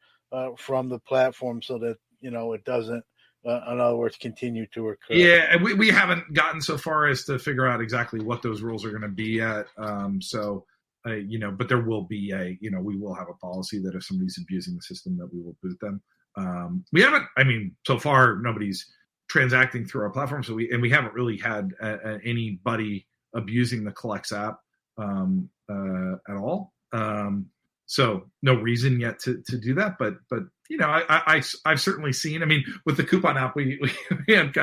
from the platform so that it doesn't? In other words, continue to occur. Yeah, we haven't gotten so far as to figure out exactly what those rules are going to be at. But there will be we will have a policy that if somebody's abusing the system, that we will boot them. We haven't. I mean, so far nobody's transacting through our platform, so we haven't really had anybody abusing the CollX app at all. So no reason yet to do that, but I've certainly seen. I mean, with the coupon app, we had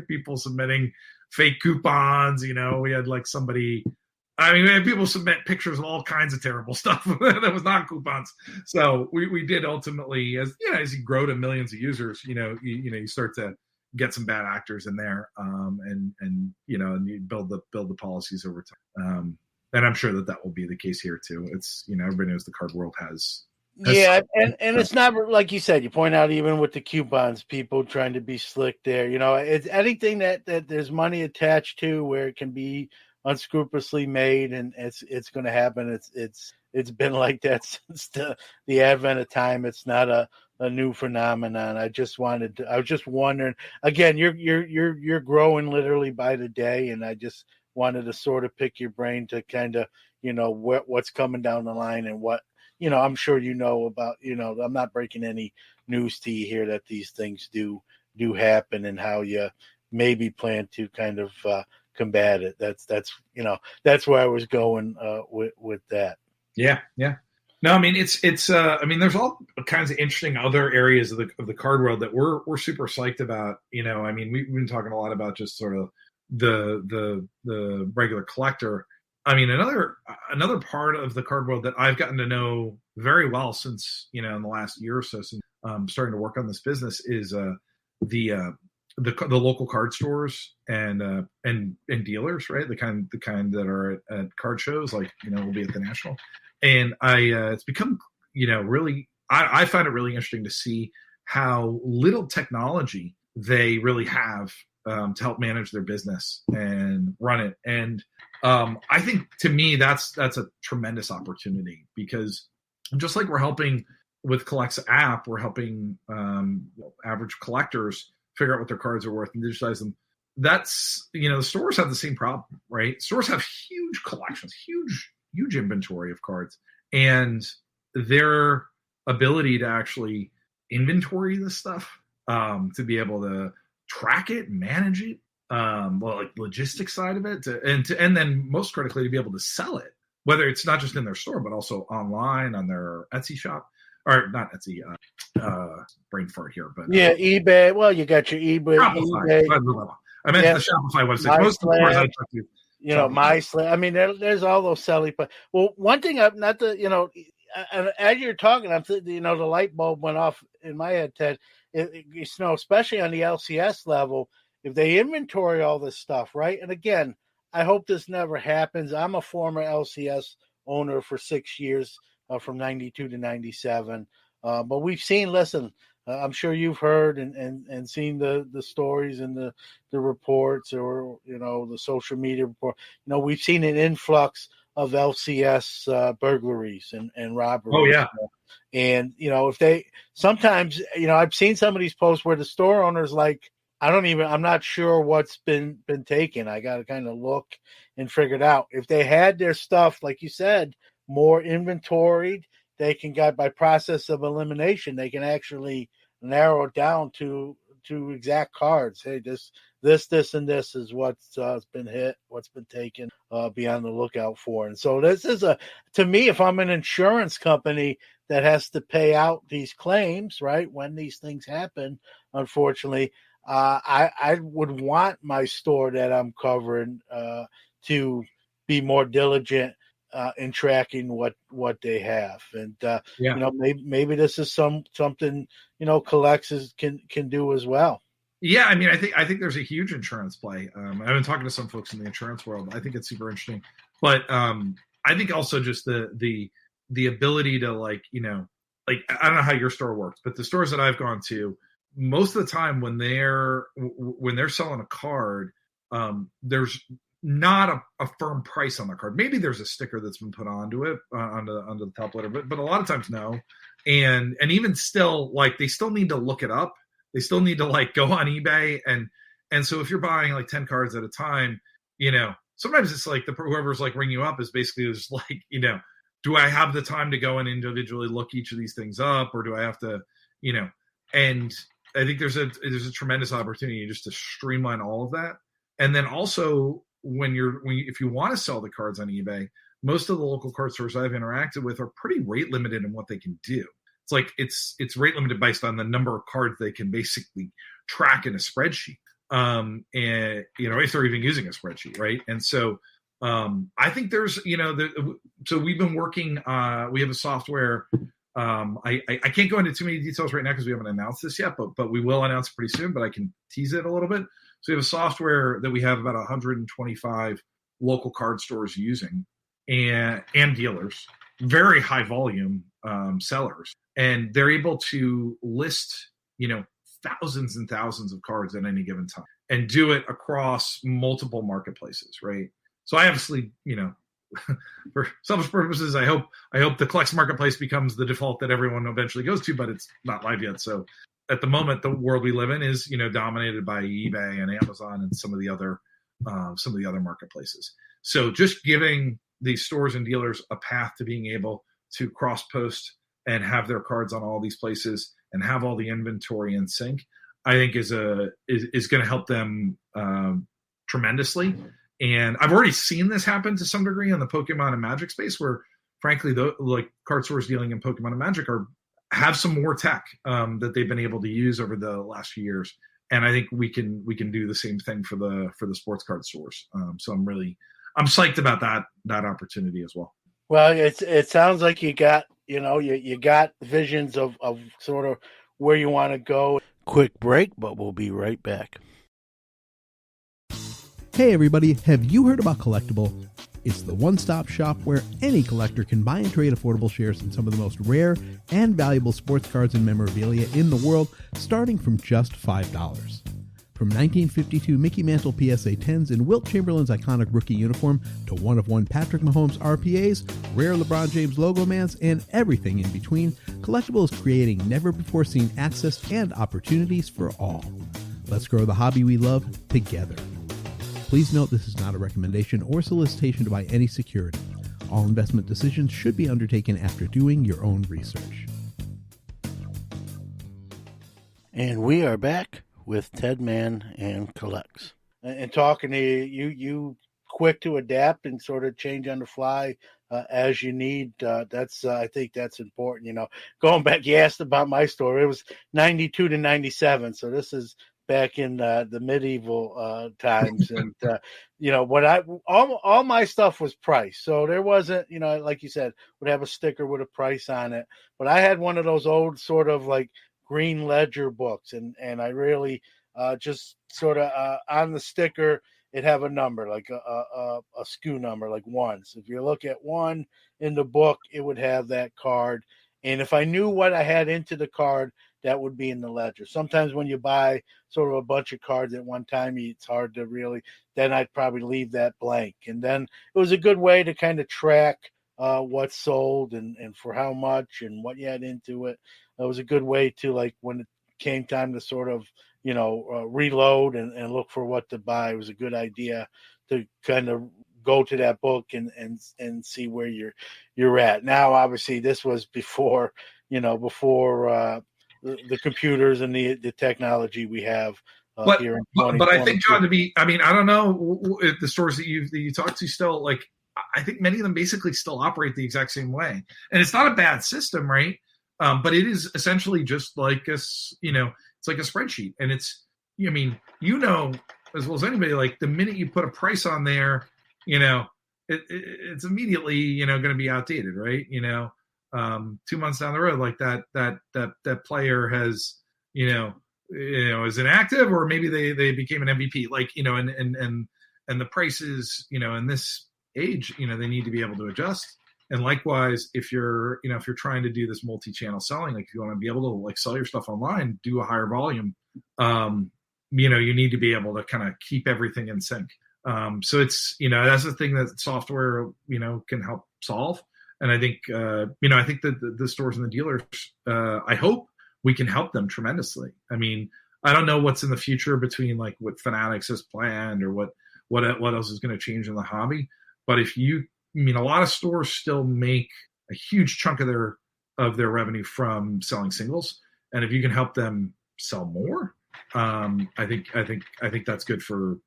people submitting fake coupons. We had like somebody. I mean, we had people submit pictures of all kinds of terrible stuff that was not coupons. So we did ultimately, as you grow to millions of users, you start to get some bad actors in there, and you build the policies over time. And I'm sure that will be the case here too. It's everybody knows the card world has and it's not like you said. You point out even with the coupons, people trying to be slick there. It's anything that there's money attached to where it can be unscrupulously made, and it's going to happen. it's been like that since the advent of time. It's not a new phenomenon. I was just wondering, again, you're growing literally by the day, and I just wanted to sort of pick your brain to kind of, what's coming down the line and what, I'm sure about, I'm not breaking any news to you here that these things do happen and how you maybe plan to kind of combat it. That's where I was going with that. Yeah. No, I mean it's there's all kinds of interesting other areas of the card world that we're super psyched about. I mean, we've been talking a lot about just sort of the regular collector. I mean, another part of the card world that I've gotten to know very well since, in the last year or so, since starting to work on this business, is the local card stores and dealers, right? The kind that are at card shows, like, will be at the National. And it's become, really, I find it really interesting to see how little technology they really have to help manage their business and run it. And I think, to me, that's a tremendous opportunity, because just like we're helping with CollX app, we're helping average collectors figure out what their cards are worth and digitize them. That's, the stores have the same problem, right? Stores have huge collections, huge inventory of cards, and their ability to actually inventory this stuff, to be able to track it, manage it, like logistics side of it, and then most critically to be able to sell it, whether it's not just in their store but also online on their Etsy shop, or not Etsy, brain fart here, but eBay. Well, you got your eBay. I meant the Shopify website. Most of the stores I talk to, MySlam. I mean, there's all those selling. But one thing, as you're talking, I'm thinking, the light bulb went off in my head, Ted. Especially on the LCS level, if they inventory all this stuff, right? And again, I hope this never happens. I'm a former LCS owner for 6 years, from 92 to 97. But we've seen, I'm sure you've heard and seen the stories and the reports, or, the social media report. We've seen an influx of LCS burglaries and robberies. Oh, yeah. And, if they sometimes, I've seen some of these posts where the store owner's like, I'm not sure what's been taken. I got to kind of look and figure it out. If they had their stuff, like you said, more inventoried, they can get, by process of elimination, they can actually narrow it down to exact cards. Hey, this, and this is what's been hit, what's been taken, be on the lookout for. And so this is to me, if I'm an insurance company that has to pay out these claims, right, when these things happen, unfortunately, I would want my store that I'm covering to be more diligent in tracking what they have. And maybe this is something CollX can do as well. Yeah, I mean, I think there's a huge insurance play. I've been talking to some folks in the insurance world. I think it's super interesting, but I think also just the ability to, like, I don't know how your store works, but the stores that I've gone to, most of the time when they're selling a card, there's not a firm price on the card. Maybe there's a sticker that's been put onto it, onto the top letter, but a lot of times no. And even still, like, they still need to look it up. They still need to, like, go on eBay, and so if you're buying like 10 cards at a time, sometimes it's like whoever's like ringing you up is basically just like, do I have the time to go and individually look each of these things up, or do I have to, and I think there's a tremendous opportunity just to streamline all of that. And then also, if you want to sell the cards on eBay, most of the local card stores I've interacted with are pretty rate limited in what they can do. It's like it's rate limited based on the number of cards they can basically track in a spreadsheet. And if they're even using a spreadsheet, right? And so I think there's so we've been working. We have a software. I can't go into too many details right now because we haven't announced this yet, but we will announce it pretty soon. But I can tease it a little bit. So we have a software that we have about 125 local card stores using, and dealers, very high volume sellers, and they're able to list thousands and thousands of cards at any given time and do it across multiple marketplaces, right? So I obviously for selfish purposes, I hope the CollX marketplace becomes the default that everyone eventually goes to, but it's not live yet. So at the moment, the world we live in is, dominated by eBay and Amazon and some of the other marketplaces. So just giving these stores and dealers a path to being able to cross post and have their cards on all these places and have all the inventory in sync, I think is going to help them tremendously. And I've already seen this happen to some degree in the Pokemon and Magic space, where frankly, like card stores dealing in Pokemon and Magic have some more tech that they've been able to use over the last few years. And I think we can do the same thing for the sports card stores. So I'm psyched about that opportunity as well. Well, it sounds like you got, you got visions of sort of where you want to go. Quick break, but we'll be right back. Hey everybody, have you heard about Collectible? It's the one-stop shop where any collector can buy and trade affordable shares in some of the most rare and valuable sports cards and memorabilia in the world, starting from just $5. From 1952 Mickey Mantle PSA 10s in Wilt Chamberlain's iconic rookie uniform to one-of-one Patrick Mahomes RPAs, rare LeBron James logo mans, and everything in between, Collectible is creating never-before-seen access and opportunities for all. Let's grow the hobby we love together. Please note this is not a recommendation or solicitation to buy any security. All investment decisions should be undertaken after doing your own research. And we are back with Ted Mann and CollX. And talking to you quick to adapt and sort of change on the fly as you need. I think that's important. Going back, you asked about my store. It was 92 to 97. So this is back in the medieval times. And, all my stuff was priced. So there wasn't, like you said, would have a sticker with a price on it. But I had one of those old sort of like green ledger books. And I really just sort of on the sticker, it have a number, like a SKU number, like 1. So if you look at 1 in the book, it would have that card. And if I knew what I had into the card, that would be in the ledger. Sometimes when you buy sort of a bunch of cards at one time, it's hard to really, then I'd probably leave that blank. And then it was a good way to kind of track what's sold and for how much and what you had into it. It was a good way to, like, when it came time to sort of, reload and look for what to buy, it was a good idea to kind of go to that book and see where you're at. Now, obviously, this was before the computers and the technology we have here in 2022. But I think, John, I don't know if the stores that you talk to still, like, I think many of them basically still operate the exact same way. And it's not a bad system, right? But it is essentially just like it's like a spreadsheet. And it's, as well as anybody, like the minute you put a price on there, it's immediately, going to be outdated, right? 2 months down the road, like that player has, is inactive, or maybe they became an MVP, like, and the prices, in this age, they need to be able to adjust. And likewise, if you're trying to do this multi-channel selling, like if you want to be able to like sell your stuff online, do a higher volume, you need to be able to kind of keep everything in sync. So it's, that's the thing that software, can help solve. And I think, I think that the stores and the dealers, I hope we can help them tremendously. I mean, I don't know what's in the future between like what Fanatics has planned or what else is going to change in the hobby. But a lot of stores still make a huge chunk of their revenue from selling singles. And if you can help them sell more, I think that's good for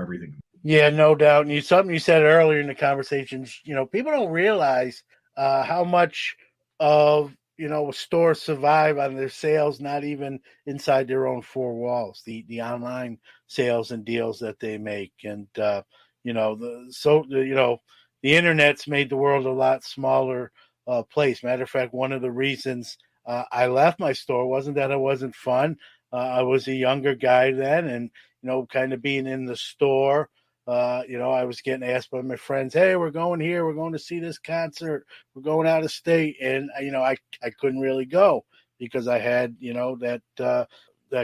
everything. Yeah, no doubt. And something you said earlier in the conversations, people don't realize how much of, stores survive on their sales, not even inside their own four walls, the online sales and deals that they make. And, the internet's made the world a lot smaller place. Matter of fact, one of the reasons I left my store wasn't that it wasn't fun. I was a younger guy then, and, kind of being in the store, I was getting asked by my friends, hey, we're going here. We're going to see this concert. We're going out of state. And, I couldn't really go because I had, that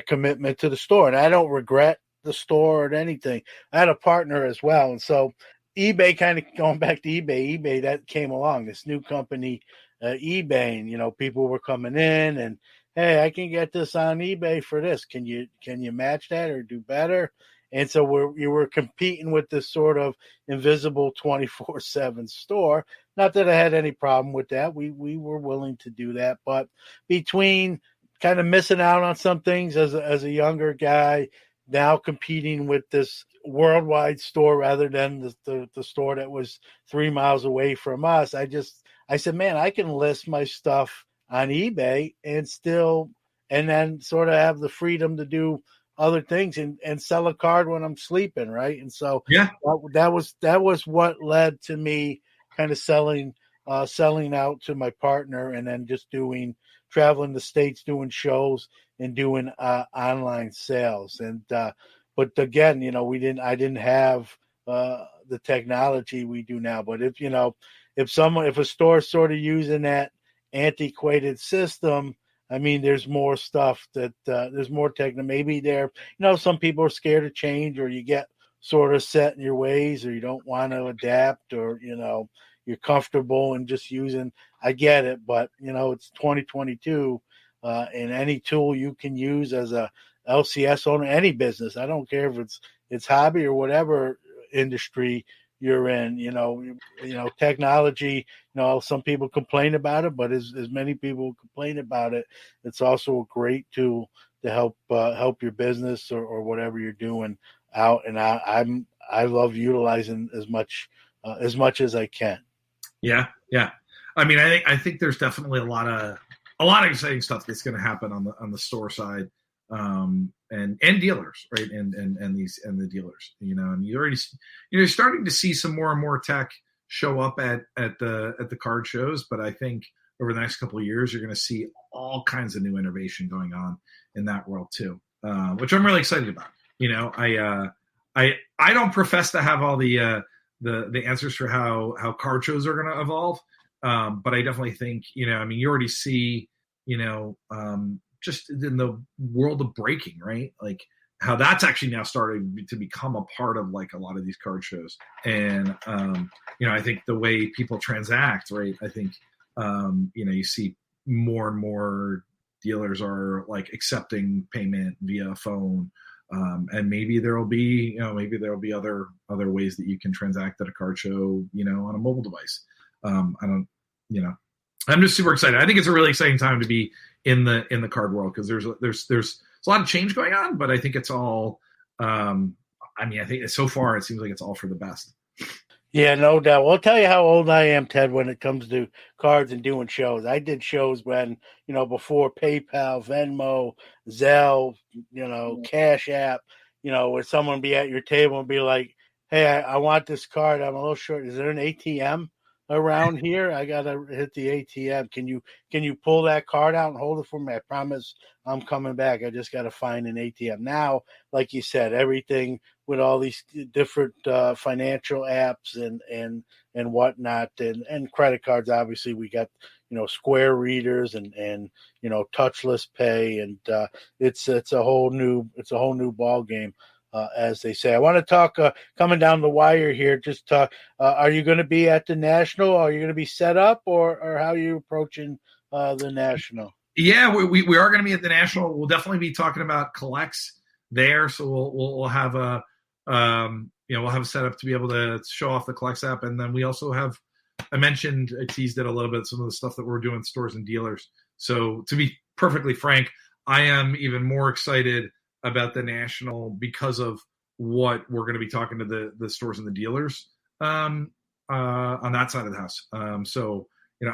commitment to the store. And I don't regret the store or anything. I had a partner as well. And so eBay, kind of going back to eBay that came along, this new company, eBay, and people were coming in and, hey, I can get this on eBay for this. Can you match that or do better? And so you were competing with this sort of invisible 24/7 store. Not that I had any problem with that. We were willing to do that, but between kind of missing out on some things as a younger guy, now competing with this worldwide store rather than the store that was 3 miles away from us, I said, man, I can list my stuff on eBay and then sort of have the freedom to do other things and sell a card when I'm sleeping, right? And so Yeah. that was what led to me kind of selling out to my partner, and then just traveling the States, doing shows and doing online sales. And but again, I didn't have the technology we do now. But if a store's sort of using that antiquated system, I mean, there's more stuff there's more techno. Maybe some people are scared of change, or you get sort of set in your ways, or you don't want to adapt, or, you're comfortable and just using, I get it, but it's 2022, and any tool you can use as a LCS owner, any business, I don't care if it's hobby or whatever industry you're in, technology, some people complain about it, but as many people complain about it, it's also a great tool to help your business or whatever you're doing out. And I love utilizing as much as I can. Yeah. I mean, I think there's definitely a lot of exciting stuff that's going to happen on the store side, and dealers, right? And the dealers, and you're starting to see some more and more tech show up at the card shows. But I think over the next couple of years, you're going to see all kinds of new innovation going on in that world too, which I'm really excited about. I don't profess to have all the answers for how card shows are going to evolve. But I definitely think, you already see, just in the world of breaking, right? Like how that's actually now starting to become a part of like a lot of these card shows. And, I think the way people transact, right? I think, you see more and more dealers are like accepting payment via phone. And maybe there'll be other ways that you can transact at a card show, on a mobile device. I'm just super excited. I think it's a really exciting time to be in the card world, because there's a lot of change going on, but I think it's all, I think so far it seems like it's all for the best. Yeah, no doubt. Well, I'll tell you how old I am, Ted, when it comes to cards and doing shows. I did shows when, before PayPal, Venmo, Zelle, Cash App, where someone be at your table and be like, hey, I want this card. I'm a little short. Is there an ATM around here? I got to hit the ATM. Can you pull that card out and hold it for me? I promise I'm coming back. I just got to find an ATM. Now, like you said, everything with all these different financial apps and whatnot, and credit cards. Obviously, we got Square readers and touchless pay, and it's a whole new ball game, as they say. I want to talk coming down the wire here. Just talk. Are you going to be at the National? Are you going to be set up, or how are you approaching the National? Yeah, we are going to be at the National. We'll definitely be talking about CollX there. So we'll have a we'll have a setup to be able to show off the CollX app, and then we also have, I teased it a little bit, some of the stuff that we're doing with stores and dealers. So to be perfectly frank, I am even more excited about the National because of what we're going to be talking to the stores and the dealers on that side of the house. So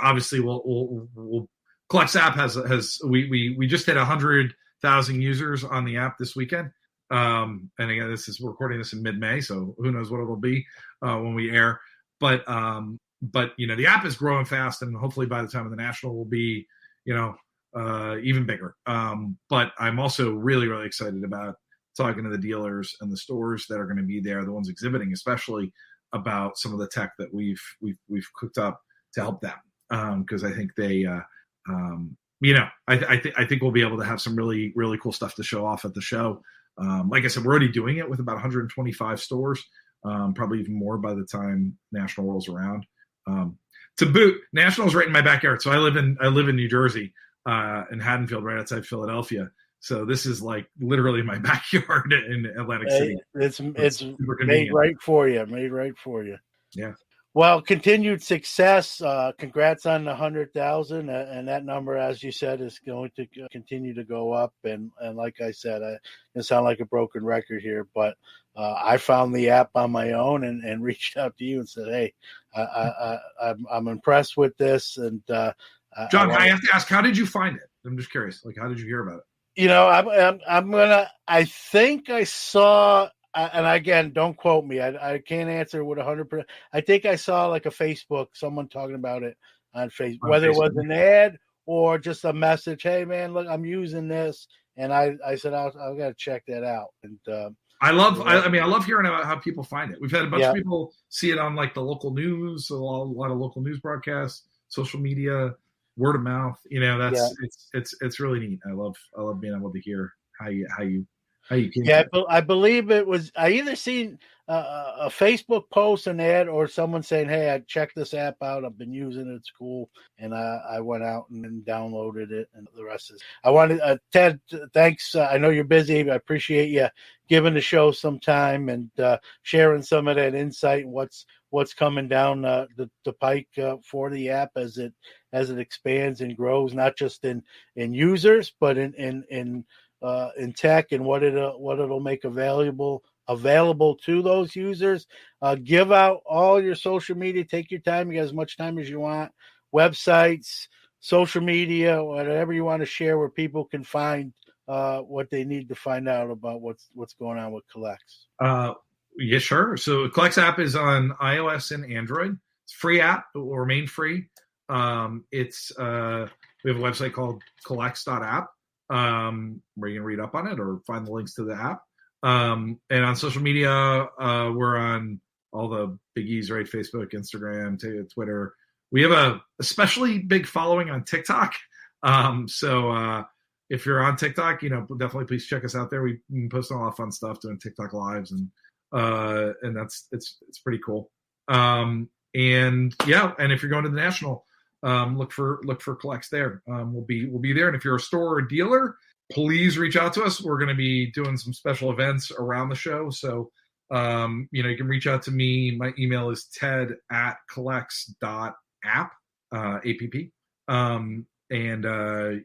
obviously we'll CollX app has we just hit 100,000 users on the app this weekend. And again, we're recording this in mid-May, so who knows what it'll be when we air. But the app is growing fast, and hopefully by the time of the National will be even bigger. But I'm also really, really excited about talking to the dealers and the stores that are going to be there, the ones exhibiting, especially about some of the tech that we've cooked up to help them, because I think they. I think we'll be able to have some really, really cool stuff to show off at the show. Like I said, we're already doing it with about 125 stores. probably even more by the time National rolls around. To boot, National's right in my backyard. So I live in New Jersey, in Haddonfield, right outside Philadelphia. So this is like literally my backyard in Atlantic City. It's super made convenient. right for you. Made right for you. Yeah. Well, continued success. Congrats on the 100,000, and that number, as you said, is going to continue to go up. And like I said, it sound like a broken record here, but I found the app on my own and reached out to you and said, "Hey, I'm impressed with this." And John, I have to ask, how did you find it? I'm just curious. Like, how did you hear about it? You know, I think I saw. And again, don't quote me. I can't answer with 100%. I think I saw like a Facebook, someone talking about it on Facebook, whether it was an ad or just a message. Hey, man, look, I'm using this, and I said I've got to check that out. And I love hearing about how people find it. We've had a bunch of people see it on like the local news, so a lot of local news broadcasts, social media, word of mouth. You know, it's really neat. I love being able to hear how you came. Yeah, I believe it was. I either seen a Facebook post, an ad, or someone saying, "Hey, I checked this app out. I've been using it. It's cool." And I went out and downloaded it, and the rest is. I wanted Ted. Thanks. I know you're busy. I appreciate you giving the show some time and sharing some of that insight and what's coming down the pike for the app as it expands and grows, not just in users, but in tech and what it'll make available to those users. Give out all your social media. Take your time. You get as much time as you want. Websites, social media, whatever you want to share, where people can find what they need to find out about what's going on with CollX. Yeah, sure. So CollX app is on iOS and Android. It's a free app. It will remain free. We have a website called CollX.app. Where you can read up on it or find the links to the app. And on social media, we're on all the biggies, right? Facebook, Instagram, Twitter. We have a especially big following on TikTok. So if you're on TikTok, definitely please check us out there. We've been posting a lot of fun stuff, doing TikTok lives, and it's pretty cool. And if you're going to the National, look for CollX there. We'll be there. And if you're a store or dealer, please reach out to us. We're going to be doing some special events around the show. So, you can reach out to me. My email is ted@collex.app, APP. And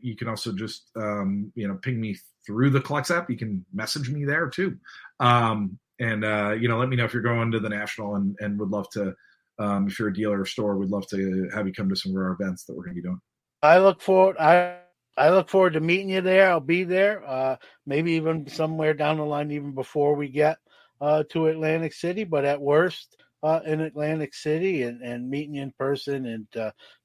you can also just, ping me through the CollX app. You can message me there too. Let me know if you're going to the National and would love to, if you're a dealer or store, we'd love to have you come to some of our events that we're going to be doing. I look forward to meeting you there. I'll be there. Maybe even somewhere down the line, even before we get to Atlantic City, but at worst in Atlantic City, and meeting you in person and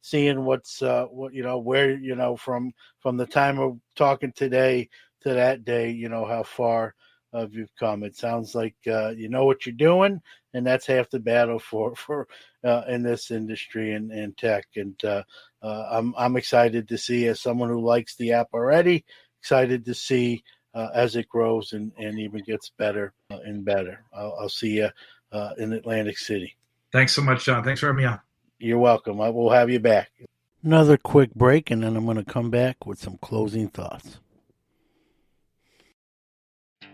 seeing what's where from the time of talking today to that day, how far you've come. It sounds like you know what you're doing, and that's half the battle for in this industry and tech. And I'm excited to see, as someone who likes the app already, excited to see as it grows and even gets better and better. I'll see you in Atlantic City. Thanks so much, John. Thanks for having me on. You're welcome. I will have you back. Another quick break, and then I'm going to come back with some closing thoughts.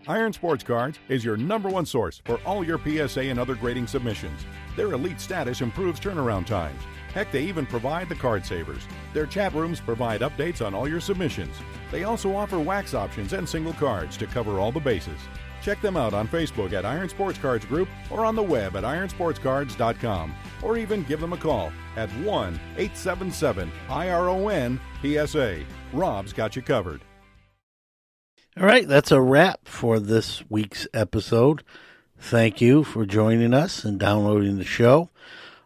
Iron Sports Cards is your #1 source for all your PSA and other grading submissions. Their elite status improves turnaround times. Heck, they even provide the card savers. Their chat rooms provide updates on all your submissions. They also offer wax options and single cards to cover all the bases. Check them out on Facebook at Iron Sports Cards Group or on the web at ironsportscards.com, or even give them a call at 1-877-IRON-PSA. Rob's got you covered. All right, that's a wrap for this week's episode. Thank you for joining us and downloading the show.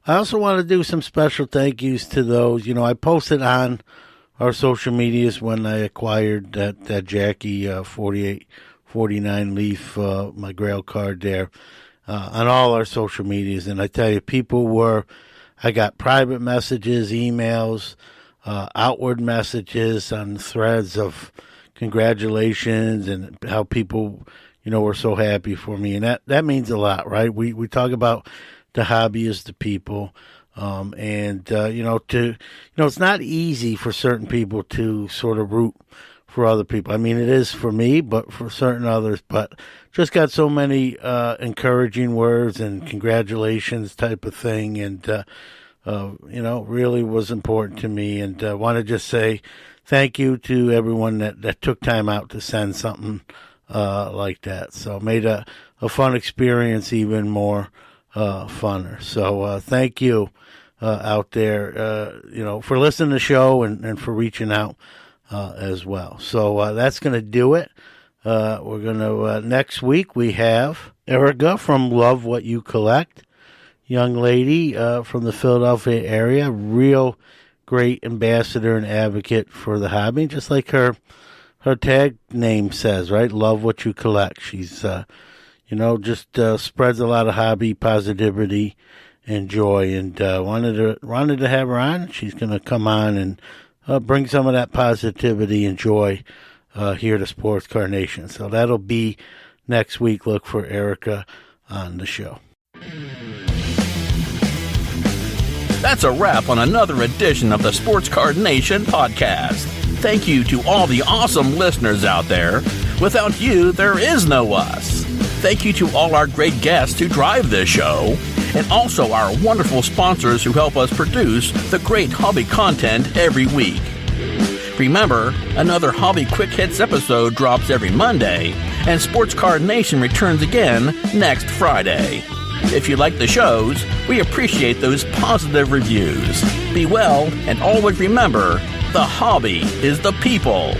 I also want to do some special thank yous to those. I posted on our social medias when I acquired that Jackie 4849 Leaf, my Grail card there, on all our social medias. And I tell you, I got private messages, emails, outward messages on threads of congratulations and how people were so happy for me. And that means a lot, right? We talk about the hobby as the people. It's not easy for certain people to sort of root for other people. I mean, it is for me, but for certain others, but just got so many, encouraging words and congratulations type of thing. And, really was important to me. And I want to just say thank you to everyone that took time out to send something, like that. So made a fun experience even more, funner. So, thank you. Out there, for listening to the show and for reaching out as well. So that's going to do it. We're going to, next week we have Erica from Love What You Collect, young lady from the Philadelphia area, real great ambassador and advocate for the hobby, just like her tag name says, right? Love What You Collect. She's, just spreads a lot of hobby positivity and joy, and wanted to have her on. She's going to come on and bring some of that positivity and joy here to Sports Car Nation. So that'll be next week. Look for Erica on the show. That's a wrap on another edition of the Sports Car Nation podcast. Thank you to all the awesome listeners out there. Without you, there is no us. Thank you to all our great guests who drive this show, and also our wonderful sponsors who help us produce the great hobby content every week. Remember, another Hobby Quick Hits episode drops every Monday, and Sports Car Nation returns again next Friday. If you like the shows, we appreciate those positive reviews. Be well, and always remember, the hobby is the people.